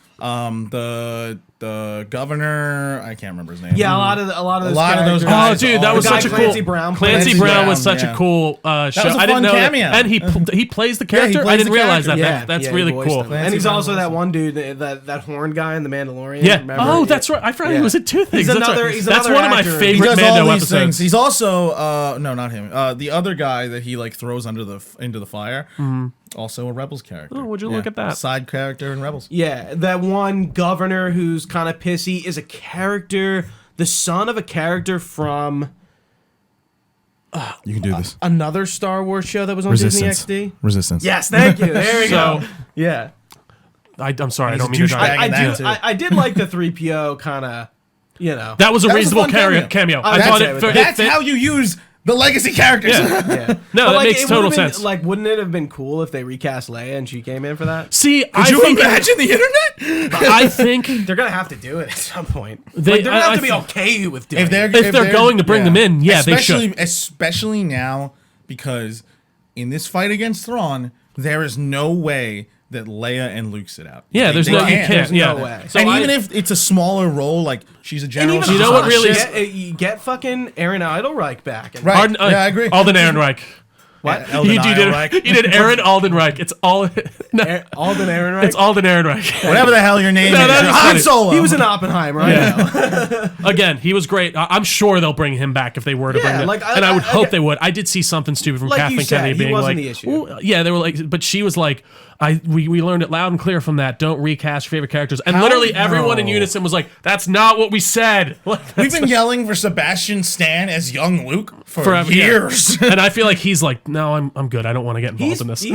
The governor, I can't remember his name. Yeah, a lot of those. those characters. Oh, guys. dude, that The was guy such a cool. Clancy Brown plays. Clancy Clancy Brown Brown, was such yeah. a cool show. was a I didn't fun know cameo. that. And he plays the character. I plays didn't the realize character. that. That's he really voiced cool. him. And he's also that one dude, that horn guy in the Mandalorian. Yeah. remember? Oh, that's right. I forgot he was in two things. He's That's another- right. he's That's another one of my actor. He favorite does Mando all these episodes. things. He's also no, not him. The other guy that he like throws into the fire. Also a Rebels character. Oh, would you look at that? Side character in Rebels. Yeah, that one governor who's kind of pissy is a character, the son of a character from You can do this. another Star Wars show that was on Resistance. Disney XD. Resistance. Yes, thank you. There we So- go. Yeah. I'm sorry. I He's don't a mean to douchebag. drive. in that, too. I did like the 3PO kind of, That was a That was a reasonable fun cameo. cameo. I That's thought it. it. That's fit. how you use the legacy characters. yeah. No, But, that makes it total would've been, sense. Like, wouldn't it have been cool if they recast Leia and she came in for that? See, Could I you think imagine the internet? I think They're gonna have to do it at some point. They- They're gonna have I to be think- okay with doing If they're If they're going to bring them in, yeah, they should. Especially now, because in this fight against Thrawn, there is no way that Leia and Luke sit out. Yeah, there's They no, you can't. can't. There's Yeah. no way. So And I- even if it's a smaller role, like she's a And general, even You know what really you get fucking Aaron Eidelreich back. And Right. Arden- Yeah, I agree. Alden Ehrenreich. What? Alden Ehrenreich. You did Aaron Aldenreich. It's all. No, Alden Ehrenreich. it's Alden Ehrenreich. whatever the hell your name No, is. that is Han funny. Solo. He was in Oppenheimer. I know. Again, he was great. I'm sure they'll bring him back if they were to Yeah, bring him. like, And I would hope okay. they would. I did see something stupid from Like you Kathleen said, Kennedy he being wasn't like, the issue. "Ooh," yeah, they were like, but she was like, we learned it loud and clear from that. Don't recast your favorite characters. And How? literally everyone in No. unison was like, that's not what we said. Like, We've been yelling for Sebastian Stan as young Luke for Forever, yeah. years. And I feel like he's like, no, I'm good. I don't want to get involved in this.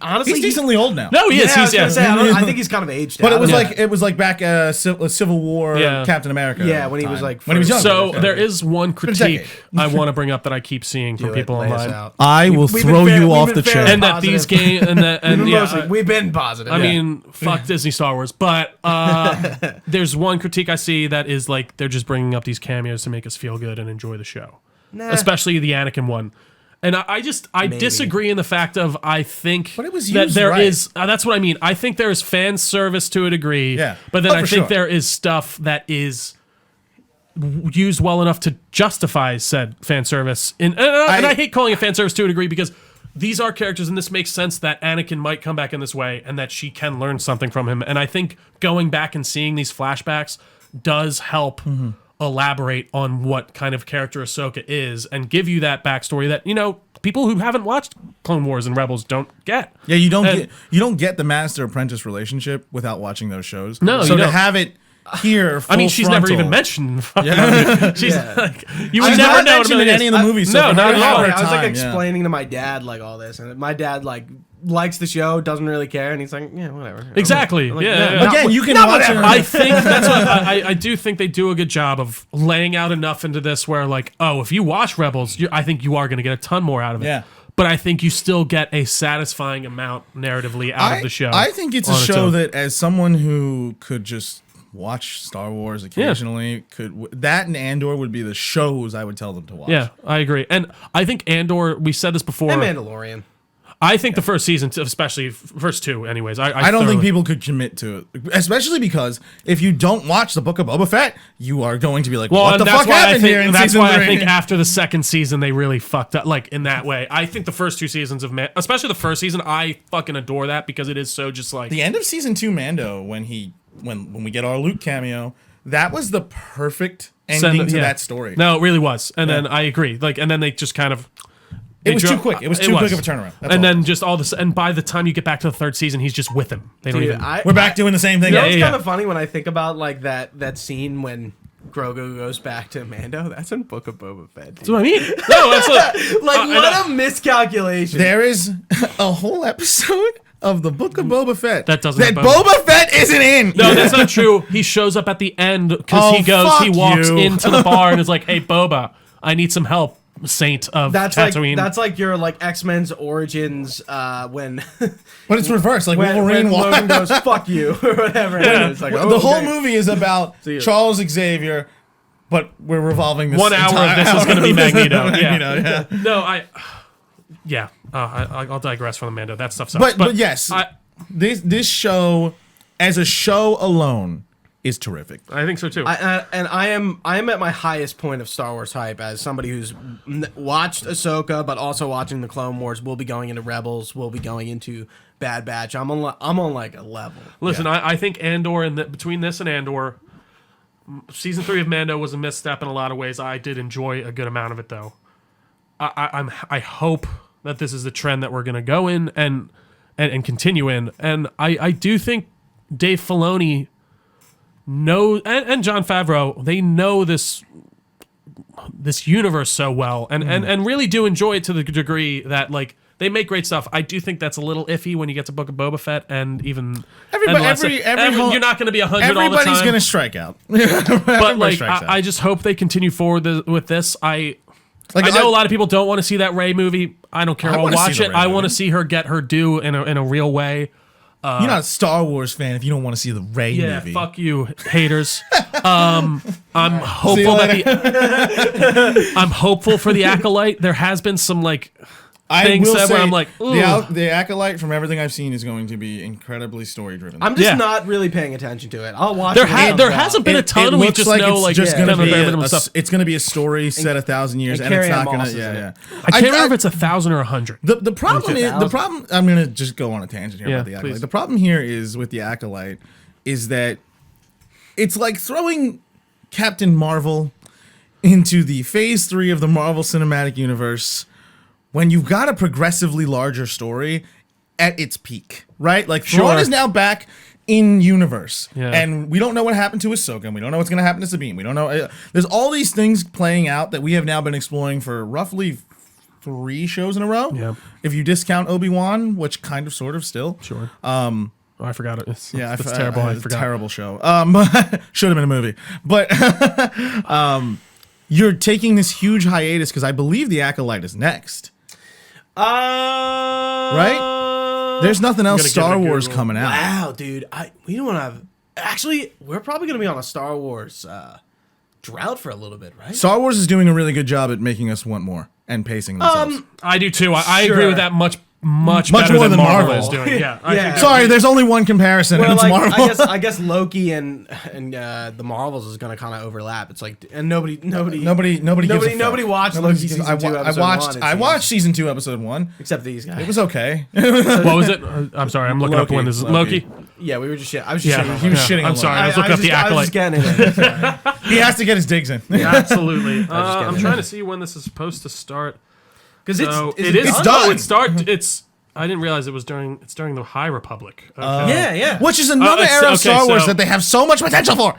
Honestly, He's decently old now. No, he is. Yeah, I was He's gonna say, I think he's kind of aged But out. it was Yeah. like back Civil War Captain America. Yeah, when he was time. like when he was young. So there is one a critique decade. I want to bring up that I keep seeing from people online, I will We've throw been fair- you we've off been the fair. chair. and that these games and yeah, We've been positive. I mean, fuck Disney Star Wars, but there's one critique I see that is like they're just bringing up these cameos to make us feel good and enjoy the show, especially the Anakin one. And I disagree in the fact of I think But it was that used there right. is that's what I mean. I think there is fan service to a degree, Yeah. but then Oh, I for think sure. there is stuff that is used well enough to justify said fan service. And I hate calling it fan service to a degree because these are characters, and this makes sense that Anakin might come back in this way and that she can learn something from him. And I think going back and seeing these flashbacks does help elaborate on what kind of character Ahsoka is and give you that backstory that, you know, people who haven't watched Clone Wars and Rebels don't get. Yeah, you don't get the master apprentice relationship without watching those shows. No, so you to don't. have it here, I mean, she's never even mentioned. She's like, you would She's never not know mentioned in any of the movies. So no, for not her at to have all. her I was like time, explaining to my dad like all this, and my dad like likes the show, doesn't really care, and he's like, yeah, whatever. Exactly. I'm like, Yeah. Again, you can not watch it. whatever. I think that's what I do think they do a good job of laying out enough into this where like, oh, if you watch Rebels, I think you are going to get a ton more out of it. Yeah. But I think you still get a satisfying amount narratively out of the show. I think it's a on its show own. that, as someone who could just watch Star Wars occasionally, that and Andor would be the shows I would tell them to watch. Yeah, I agree. And I think Andor, we said this before. And Mandalorian. I think the first season, especially first two, anyways. I don't think people could commit to it, especially because if you don't watch the Book of Boba Fett, you are going to be like, what the fuck happened here in That's season why 3? I think after the second season, they really fucked up, like, in that way. I think the first two seasons of especially the first season, I fucking adore that because it is so just like... The end of season 2 Mando, when we get our Luke cameo, that was the perfect ending to that story. No, it really was. And then I agree. Like, and then they just kind of... It was too quick. It was too quick of a turnaround. That's And all. then just all this, and by the time you get back to the third season, he's just with him. They don't Dude, even. We're back doing the same thing. You know, Yeah, it's kind of funny when I think about like that scene when Grogu goes back to Mando. That's in Book of Boba Fett. That's what I mean. No, that's what, Like what a miscalculation. There is a whole episode of the Book of Boba Fett That doesn't that have Boba. Boba Fett isn't in. No, that's not true. He shows up at the end because Oh, he walks fuck you. into the bar and is like, "Hey, Boba, I need some help." Saint of Tatooine. That's like your like X-Men's origins when But it's reversed. Like when Wolverine Logan goes "fuck you" or whatever. Yeah. It's like, The oh, whole okay. movie is about you. Charles Xavier, but we're revolving this 1 hour entire of this is going to be Magneto. Yeah. yeah. No, yeah. I'll digress from the Mando. That stuff sucks. But yes, this show as a show alone is terrific. I think so too. I am at my highest point of Star Wars hype as somebody who's watched Ahsoka, but also watching the Clone Wars. We'll be going into Rebels. We'll be going into Bad Batch. I'm on like a level. Listen, I think Andor and between this and Andor, season 3 of Mando was a misstep in a lot of ways. I did enjoy a good amount of it though. I hope that this is the trend that we're going to go in and continue in, and I do think Dave Filoni and Jon Favreau, they know this universe so well and really do enjoy it to the degree that like they make great stuff. I do think that's a little iffy when you get to Book of Boba Fett and even you're not going to be 100 all the time. Everybody's going to strike out. But like I just hope they continue forward with this. I know a lot of people don't want to see that Rey movie. I don't care. I'll watch it. I want to see her get her due in a real way. You're not a Star Wars fan if you don't want to see the Rey movie. Yeah, fuck you, haters. I'm hopeful I'm hopeful for the Acolyte. There has been some like things where I'm like, the Acolyte, from everything I've seen, is going to be incredibly story driven. I'm just not really paying attention to it. I'll watch. There hasn't been a ton. We just know like just going to be stuff. It's going to be a story set 1,000 years, and it's not going to. Yeah. I can't remember if it's 1,000 or 100. The problem is I'm going to just go on a tangent here about the Acolyte. Please. The problem here is with the Acolyte is that it's like throwing Captain Marvel into the Phase 3 of the Marvel Cinematic Universe when you've got a progressively larger story at its peak, right? Like Thrawn is now back in universe, and we don't know what happened to Ahsoka, and we don't know what's going to happen to Sabine. We don't know. There's all these things playing out that we have now been exploring for roughly 3 shows in a row. Yeah. If you discount Obi-Wan, which kind of, sort of, still. Sure. I forgot it. It's terrible. I forgot. Terrible show. Should have been a movie, but you're taking this huge hiatus because I believe the Acolyte is next. Right? There's nothing else Star Wars coming out. Wow, dude. We don't have. Actually, we're probably going to be on a Star Wars drought for a little bit, right? Star Wars is doing a really good job at making us want more and pacing themselves. I do too. I agree with that much better more than than Marvel Marvel is doing. Yeah. Yeah. Sorry, there's only one comparison, and it's like, Marvel. I guess Loki and the Marvels is going to kind of overlap. It's like, and nobody gives a fuck. Watched Loki season 2 episode 1. I watched season 2 episode 1. Except these guys. It was okay. What was it? I'm sorry. I'm looking up when this is Loki. Yeah, we were just shit. I was just shitting. He was shitting. I'm sorry. I was looking up the Acolyte. I was just getting it. He has to get his digs in. Yeah, absolutely. I'm trying to see when this is supposed to start. Because So it's it is done. done. It's. I didn't realize it's during the High Republic. Okay. Yeah. Which is another era of Star Wars that they have so much potential for.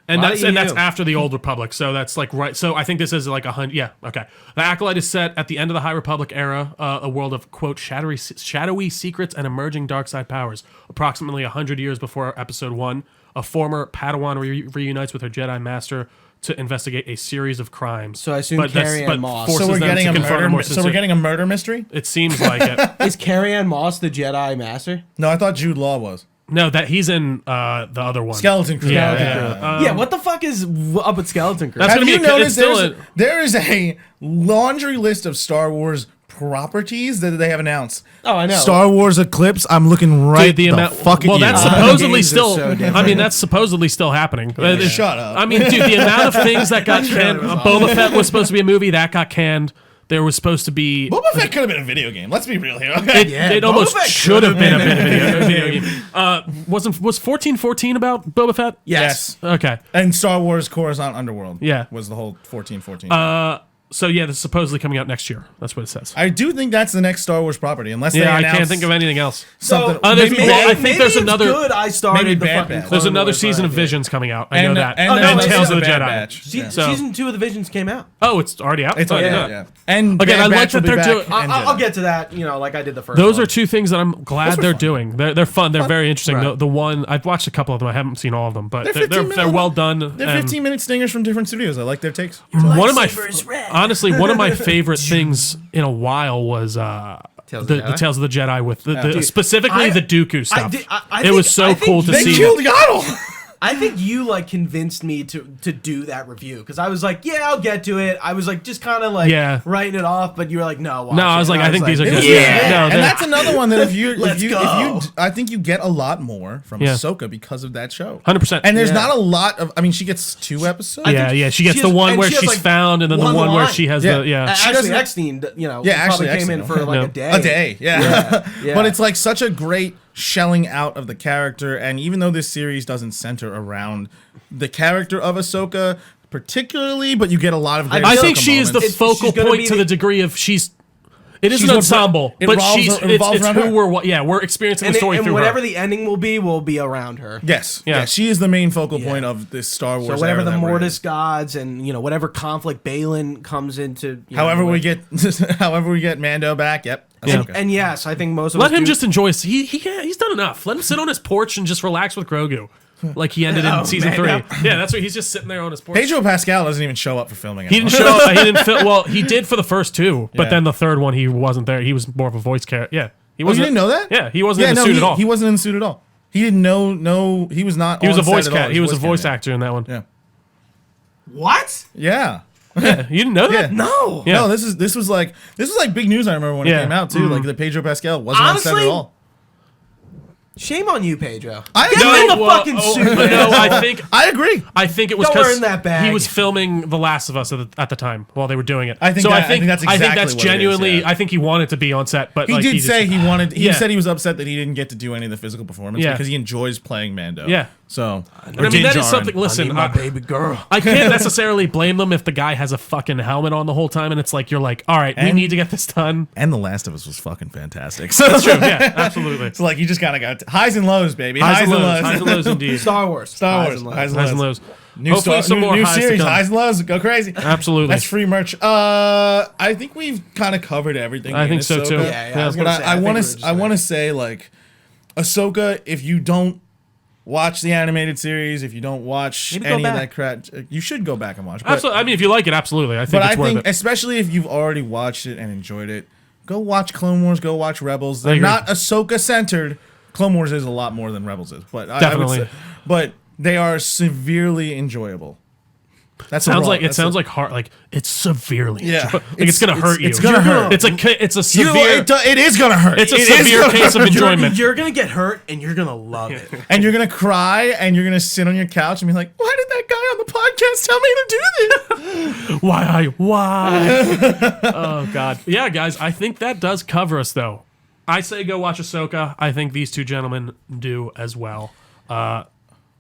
And Why that's do you? after the Old Republic, so that's like right. So I think this is like 100. Yeah, okay. The Acolyte is set at the end of the High Republic era, a world of quote shadowy secrets and emerging dark side powers. Approximately 100 years before Episode 1, a former Padawan reunites with her Jedi Master to investigate a series of crimes. So I assume Carrie-Anne Moss. So we're getting a murder mystery. It seems like it. Is Carrie-Anne Moss the Jedi Master? No, I thought Jude Law was No, that he's in the other one. Skeleton Crew. Yeah, what the fuck is up with Skeleton Crew? That's Have gonna you be a- it's noticed still there is a laundry list of Star Wars properties that they have announced? Oh, I know. Star Wars Eclipse. I'm looking right Dude, fucking. well, that's ear. supposedly games are still. so different. I mean, that's supposedly still happening. Shut up. I mean, dude, the amount of things that got canned. Boba Fett was supposed to be a movie that got canned. There was supposed to be. Boba Fett could have been a video game. Let's be real here. Okay? It almost should have been a video game. Was 1414 about Boba Fett? Yes. Okay. And Star Wars Coruscant Underworld. Yeah. Was the whole 1414. So yeah, this is supposedly coming out next year. That's what it says. I do think that's the next Star Wars property, unless they Yeah, I announce can't think of anything else. something. I think there's another. Good. I started maybe the Bad fucking. Batch. There's Clone another Wars season of idea. Visions coming out. I know that. And And then Tales of the Bad Jedi. Batch. Se- So- Season 2 of the Visions came out. Oh, it's already out. It's Oh, already yeah. out, yeah. And Again, Bad I like Batch will that be they're back, doing- and I'll Jedi. get to that, like I did the first Those one. are two things that I'm glad were they're fun. doing. They're fun. They're very interesting. Right. The one I've watched a couple of them. I haven't seen all of them, but they're 15 well done. They're and 15-minute stingers from different studios. I like their takes. One of my lightsaber is red. honestly one of my favorite things in a while was Tales of the the Jedi? Tales of the Jedi with the Dude, specifically I- the Dooku stuff. I It was think- so I think cool to They see. killed Yaddle. I think you convinced me to do that review because I was like, yeah, I'll get to it. I was just kind of Yeah. writing it off, but you were like, no. Watch No, I was it. like, And I think these are It good. was- Yeah, no, and they're- that's another one that if you go. I think you get a lot more from Yeah. Ahsoka because of that show. 100%. And there's Yeah. not a lot of. I mean, she gets 2 episodes. Yeah, she gets she the has- one and where she has, she's found, and then the one one where line. she has Yeah. the She Ashley doesn't- Eckstein, Yeah, probably Ashley came in Eckstein. for Yeah. a day. A day, yeah. Yeah. But it's such a great shelling out of the character, and even though this series doesn't center around the character of Ahsoka particularly, but you get a lot of great I Ahsoka think she is the moments. focal she's gonna point be to the- the degree of she's. It is She's an what- ensemble, it but revolves- she's it revolves it's around who her. we're experiencing And, the story and through whatever her. the ending will be around her. Yes, Yeah. yeah. She is the main focal point of this Star Wars. So whatever era the that we're in. Mortis gods and whatever conflict Balin comes into. However we get Mando back. Yep. Yeah. Ahsoka. And yes, I think most of Let us him do- just enjoy. He's done enough. Let him sit on his porch and just relax with Grogu, like he ended in season 3. Yeah, that's what he's just sitting there on his porch. Pedro Pascal doesn't even show up for filming. He didn't show up. He didn't film. Well, he did for the first 2, but Yeah. then the third one he wasn't there. He was more of a voice character. Yeah, he Oh, you wasn't. didn't know that? Yeah, he wasn't in the suit at all. He wasn't in the suit at all. He didn't know. No, he was not. He was a on set voice at all. cat. He was a voice cat, actor in that one. Yeah. What? Yeah. Yeah, you didn't know that? Yeah. No. Yeah. No, this was like big news. I remember when Yeah. it came out too. Like the Pedro Pascal wasn't on set Honestly, at all. Shame on you, Pedro. I Get agree. in the well, fucking oh, suit. no, man. I agree. I think it was Don't because earn that bag. he was filming The Last of Us at the time while they were doing it. I think that's exactly what it is, genuinely. yeah. I think he wanted to be on set, but He did say he wanted. He Yeah. said he was upset that he didn't get to do any of the physical performance Yeah. because he enjoys playing Mando. Yeah. So And I mean, that is something. Listen, my baby girl. I can't necessarily blame them if the guy has a fucking helmet on the whole time, and it's like you're like, all right, we And- need to get this done. And The Last of Us was fucking fantastic. So That's true. Yeah, absolutely. it's like you just kind of got highs and lows, baby. Highs and lows, indeed. Star Wars. Star Highs Wars. and lows. Highs and lows. New Hopefully, some more new highs to series, come. highs and lows, go crazy. Absolutely. That's free merch. I think we've kind of covered everything. I in think so, Ahsoka. too. Yeah, I was But gonna say, I think want we were to. just I want to say like, Ahsoka. If you don't watch the animated series, if you don't watch Maybe go any of back. that crap, you should go back and watch. But, Absolutely. I mean, if you like it, absolutely. I think but it's I worth think, it. especially if you've already watched it and enjoyed it, go watch Clone Wars. Go watch Rebels. They're agree. not Ahsoka centered. Clone Wars is a lot more than Rebels is, but I would Definitely. say, but they are severely enjoyable. That's Sounds a like that's like hard. Like it's severely. Yeah. like it's gonna hurt you. It's gonna hurt. It's a severe. It is gonna hurt. It's a It is severe gonna case of hurt. enjoyment. You're gonna get hurt and you're gonna love it. And you're gonna cry and you're gonna sit on your couch and be like, "Why did that guy on the podcast tell me to do this?" Why? Oh God. Yeah, guys. I think that does cover us, though. I say go watch Ahsoka. I think these two gentlemen do as well. A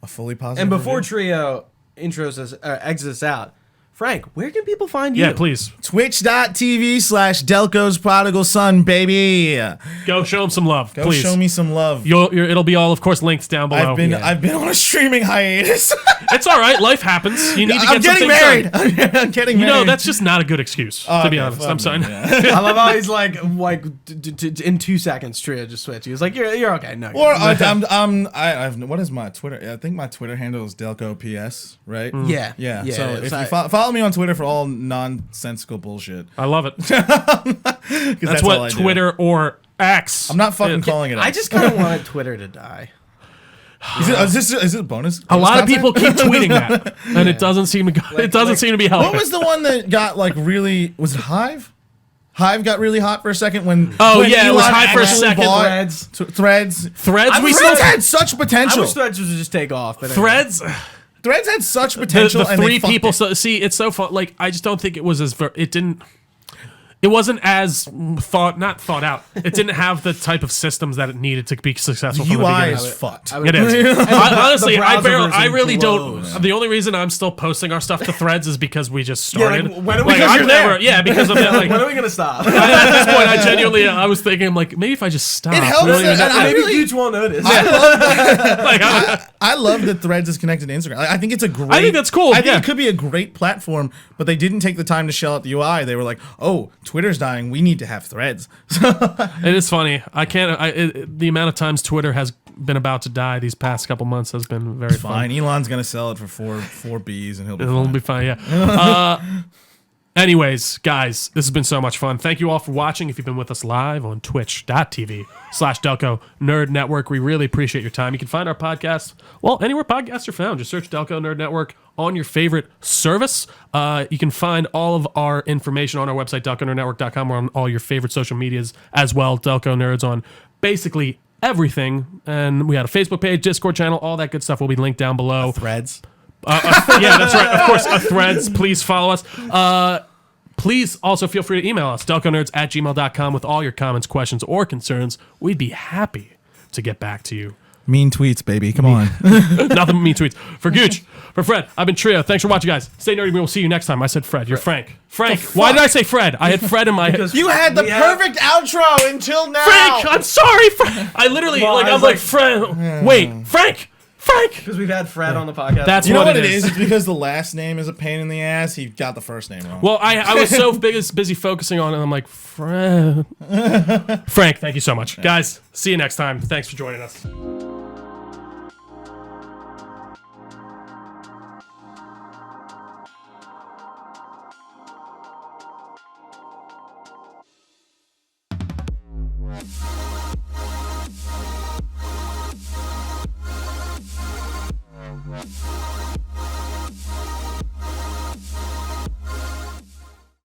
fully positive. And before review. Trio intros us, exits us out, Frank, where can people find you? Yeah, please. Twitch.tv/Delco's Prodigal Son, baby. Go show him some love, Go please. show me some love. It'll be all, of course, linked down below. I've been on a streaming hiatus. It's all right. Life happens. You need to get I'm getting some married. things done. I'm getting You married. know, that's just not a good excuse, to be honest. I'm sorry. I love how he's like in 2 seconds, Tria just switch. He was like, "You're okay." No. Or what is my Twitter? I think my Twitter handle is Delco PS, right? Yeah. Yeah. Yeah, So it's if you like- follow me on Twitter for all nonsensical bullshit, I love it. because That's all I what do. Twitter or X. I'm not fucking calling it. I just kind of wanted Twitter to die. Is it a bonus? a lot of content? people keep tweeting that, and it doesn't seem to go. It doesn't seem to be helping. What was the one that got like really? Was it Hive? Hive got really hot for a second when. Oh, when yeah, it was Elon Hive for a actually second. bought Threads. Threads. Threads? We Threads still had such I potential. wish Threads would just take off. But anyway. Threads. Threads had such The potential. and they three fucked people. it. So see, it's so fun. Like I just don't think it was as. It didn't. It wasn't as not thought out. It didn't have the type of systems that it needed to be successful. From the UI beginning. is fucked. It is. Honestly, The I browser version really blows. don't. The only reason I'm still posting our stuff to Threads is because we just started. like, when are we gonna- I've you're never, there. yeah, because of that. Like, When are we gonna stop? at this point, I genuinely, I was thinking, I'm like, maybe if I just stop. It helps we don't even that- have and to- Maybe really- Gooch won't notice. I love that Threads is connected to Instagram. I think it's a great. I think that's cool, I think yeah. it could be a great platform, but they didn't take the time to shell out the UI. They were like, "Oh, Twitter's dying. We need to have Threads." It is funny. I can't. The amount of times Twitter has been about to die these past couple months has been very fun. Fine, Elon's gonna sell it for four Bs, and he'll be It'll fine. be fine. Yeah. Anyways, guys, this has been so much fun. Thank you all for watching. If you've been with us live on twitch.tv/Delco Nerd Network, we really appreciate your time. You can find our podcast, well, anywhere podcasts are found. Just search Delco Nerd Network on your favorite service. You can find all of our information on our website, delconerdnetwork.com, or on all your favorite social medias as well. Delco Nerds on basically everything. And we had a Facebook page, Discord channel, all that good stuff will be linked down below. Threads. Yeah, that's right. Of course, Threads. Please follow us. Please also feel free to email us, delconerds@gmail.com, with all your comments, questions, or concerns. We'd be happy to get back to you. Mean tweets, baby. Come on. Nothing but mean tweets. For Gooch, for Fred, I've been Trio. Thanks for watching, guys. Stay nerdy. We'll see you next time. I said Fred. You're Frank. Frank. Why did I say Fred? I had Fred in my head. You had the We have- perfect outro until now. Frank! I'm sorry, Frank! I literally, Well, I I'm was like, like- Fred. Wait, Frank! Frank! Because we've had Fred on the podcast. That's You know what what it it is. is? It's because the last name is a pain in the ass. He got the first name wrong. Well, I was so busy focusing on it, I'm like, Fred. Frank, thank you so much. Guys, see you next time. Thanks for joining us.